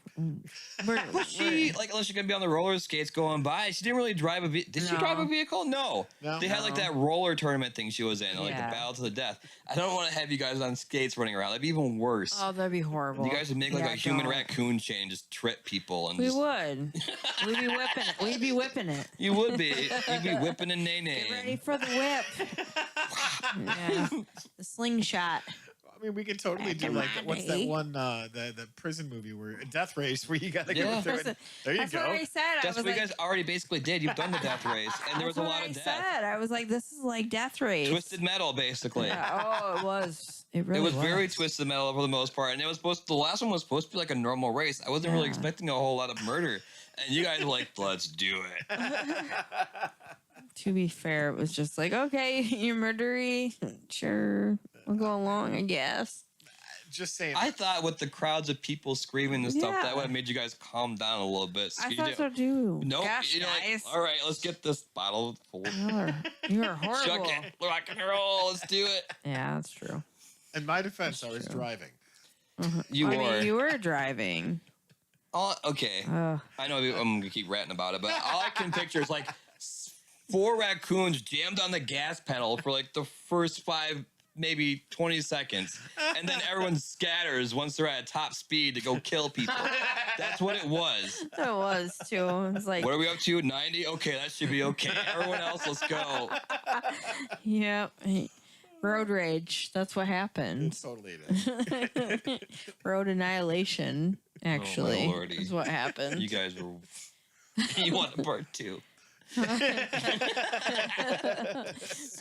Was she like unless you're gonna be on the roller skates going by? She didn't really drive a vehicle. Did she No. drive a vehicle? No. No. They had like No. that roller tournament thing she was in, like Yeah. the battle to the death. I don't want to have you guys on skates running around. That'd be even worse. Oh, that'd be horrible. You guys would make like Yeah, a human don't. raccoon chain, just trip people, and We just, would. We'd be whipping it. We'd be whipping it. you would be. You'd be whipping and nay Get ready nay. for the whip. Yeah. The slingshot. I mean, we could totally Back do in like my what's day. that one the prison movie where Death Race where you got to Yeah. go through it. There you That's what go. I said. That's I what was you like, guys already basically did. You've done the death race, and there was that's a what lot I of death. said. I was like, this is like Death Race. Twisted metal, basically. Yeah, oh, it was. It really It was very twisted metal for the most part, and it was supposed. The last one was supposed to be like a normal race. I wasn't really Yeah. expecting a whole lot of murder, and you guys were like, "Let's do it." To be fair, it was just like, okay, you're murdery. Sure. We'll go along, I guess. Just saying. I thought with the crowds of people screaming and stuff, Yeah. that would have made you guys calm down a little bit. I you thought didn't- so too. Nope. Gosh, You're like, guys. all right, let's get this bottle full. You are horrible. Chuck it, rock and roll. Let's do it. Yeah, that's true. In my defense, I That's was true. driving. You I were. mean, you were driving. Okay. I know I'm gonna keep ranting about it, but all I can picture is like 4 raccoons jammed on the gas pedal for like the first 5, maybe 20 seconds. And then everyone scatters once they're at top speed to go kill people. That's what it was. It was too. It was like, What are we up to? 90? Okay, that should be okay. Everyone else, let's go. yep. Road rage. That's what happened. Totally it is. Road annihilation, actually, lordy. is what happened. You guys were. You want a part 2?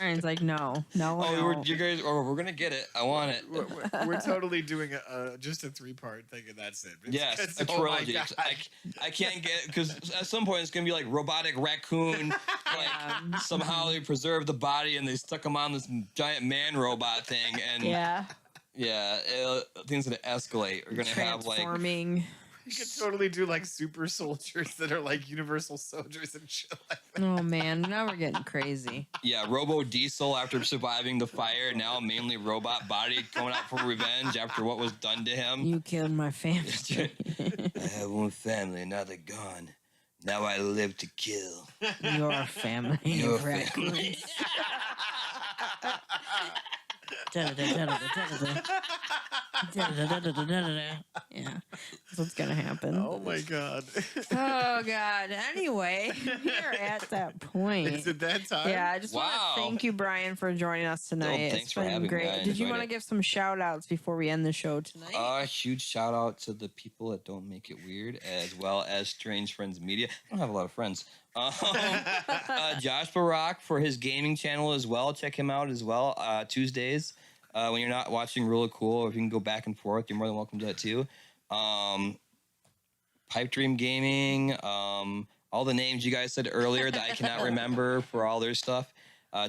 Ryan's like, no. Oh, you guys. Oh, we're gonna get it. I want it. We're totally doing just a 3-part thing, and that's it. Yes, a Oh my trilogy. God. I can't get because at some point it's gonna be like robotic raccoon. Like somehow they preserved the body and they stuck him on this giant man robot thing, and Yeah. things gonna escalate. We're gonna have like Transforming. You could totally do like super soldiers that are like universal soldiers and shit like that. Oh man, now we're getting crazy. Robo Diesel after surviving the fire. Now mainly robot body going out for revenge after what was done to him. You killed my family. I have one family, now they're gone. Now I live to kill. Your family. Your of family. raccoons. Da-da-da-da-da-da-da-da. Da-da-da-da-da-da-da. Yeah, that's what's gonna happen. Oh my God. Oh God. Anyway, we're at that point. Is it that time? Yeah, I just want Wow. to thank you, Brian, for joining us tonight. thanks It's for been having me. great. I Did you enjoyed want to it. give some shout outs before we end the show tonight? Huge shout out to the people that don't make it weird, as well as Strange Friends Media. I don't have a lot of friends. Josh Barak for his gaming channel as well. Check him out as well. Tuesdays, when you're not watching Real Cool, if you can go back and forth, you're more than welcome to that too. Pipe Dream Gaming, all the names you guys said earlier that I cannot remember for all their stuff.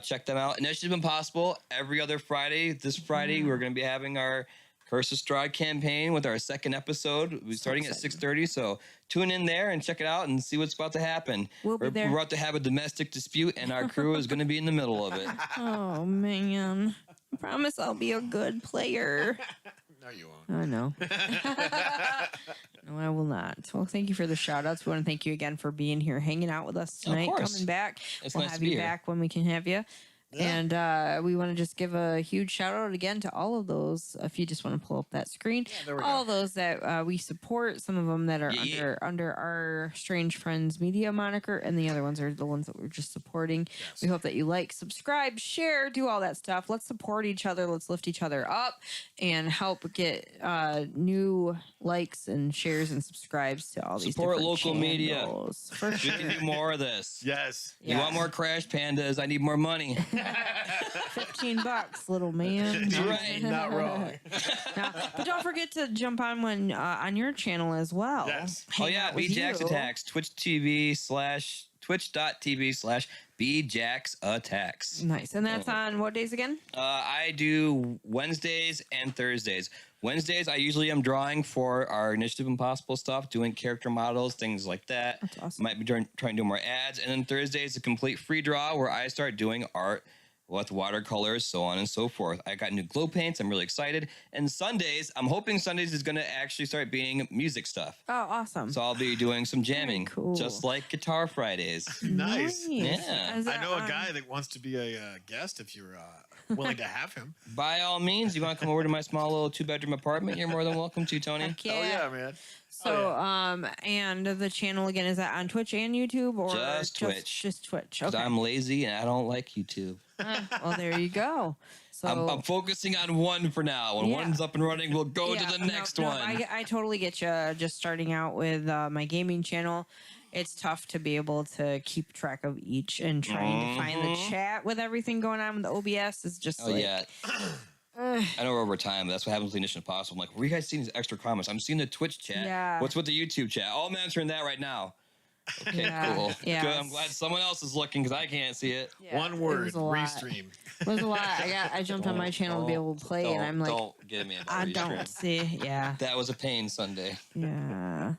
Check them out. Initiative Impossible every other Friday. This Friday, we're going to be having our Curse of Strahd campaign with our second episode. We're starting at 6:30, so tune in there and check it out and see what's about to happen. We'll be there. We're about to have a domestic dispute, and our crew is going to be in the middle of it. Oh man. I promise I'll be a good player. No, you won't. I know. No, I will not. Well, thank you for the shout outs. We want to thank you again for being here, hanging out with us tonight, course. coming back. It's we'll nice have to be you here. back when we can have you. Yeah. And we want to just give a huge shout out again to all of those. If you just want to pull up that screen, there we all go. those that we support. Some of them that are Yeah. under our Strange Friends Media moniker, and the other ones are the ones that we're just supporting. Yes. We hope that you like, subscribe, share, do all that stuff. Let's support each other. Let's lift each other up and help get new likes and shares and subsubscribes to all these Support different local media. channels. For We sure. can do more of this. Yes. You want more Crash Pandas? I need more money. $15, little man. That's right. Not wrong. Now, but don't forget to jump on when on your channel as well. Yes. Oh Hang yeah, out with BJax you. Attacks. Twitch.tv/BJax Attacks. Nice. And that's on what days again? I do Wednesdays and Thursdays. Wednesdays, I usually am drawing for our Initiative Impossible stuff, doing character models, things like that. That's awesome. Might be trying to do more ads. And then Thursdays, a complete free draw where I start doing art with watercolors, so on and so forth. I got new glow paints. I'm really excited. And Sundays, I'm hoping Sundays is going to actually start being music stuff. Oh, awesome. So I'll be doing some jamming, cool. just like Guitar Fridays. Nice. Yeah. Is I that know a on- guy that wants to be a guest if you're willing to have him. By all means, you want to come over to my small little 2-bedroom apartment, you're more than welcome to, Tony. Heck yeah. Oh yeah, man. So, Oh, and the channel again, is that on Twitch and YouTube or Just Twitch. Just Twitch. 'Cause Okay. I'm lazy and I don't like YouTube. Well, there you go. So I'm focusing on one for now. When Yeah. one's up and running, we'll go yeah, to the next no, one. I totally get you. Just starting out with my gaming channel, it's tough to be able to keep track of each and trying to find the chat with everything going on with the OBS is just Oh yeah. I know we're over time, but that's what happens with the Initiative Impossible. I'm like, where are you guys seeing these extra comments? I'm seeing the Twitch chat. Yeah. What's with the YouTube chat? Oh, I'm answering that right now. Okay, Yeah, cool. yeah. Good. I'm glad someone else is looking because I can't see it. Yeah, One it word, was a lot. restream. It was a lot. I jumped on my channel to be able to play, and I'm like, don't get me. I don't see. Yeah. That was a pain Sunday. Yeah.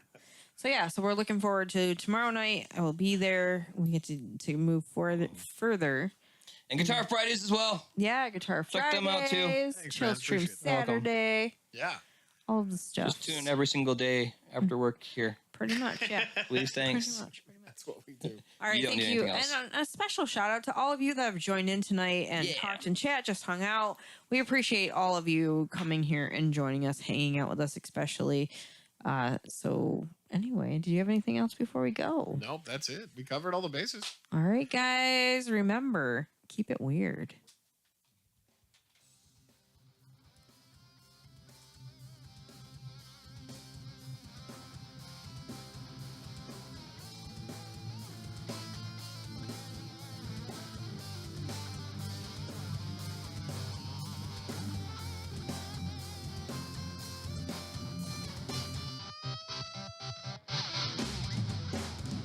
So we're looking forward to tomorrow night. I will be there. We get to move further. And Guitar Fridays as well. Yeah, Guitar Check them out, too. Fridays, Thanks, Chill man. Stream Appreciate it. Welcome. Saturday, Yeah. all of the stuff. Just tune in every single day after work here. Pretty much, yeah. Please, thanks. Pretty much. That's what we do. All right, You don't thank need you. anything else. And a special shout out to all of you that have joined in tonight and Yeah. talked and chat, just hung out. We appreciate all of you coming here and joining us, hanging out with us, especially. So anyway, do you have anything else before we go? Nope, that's it. We covered all the bases. All right, guys, remember, keep it weird.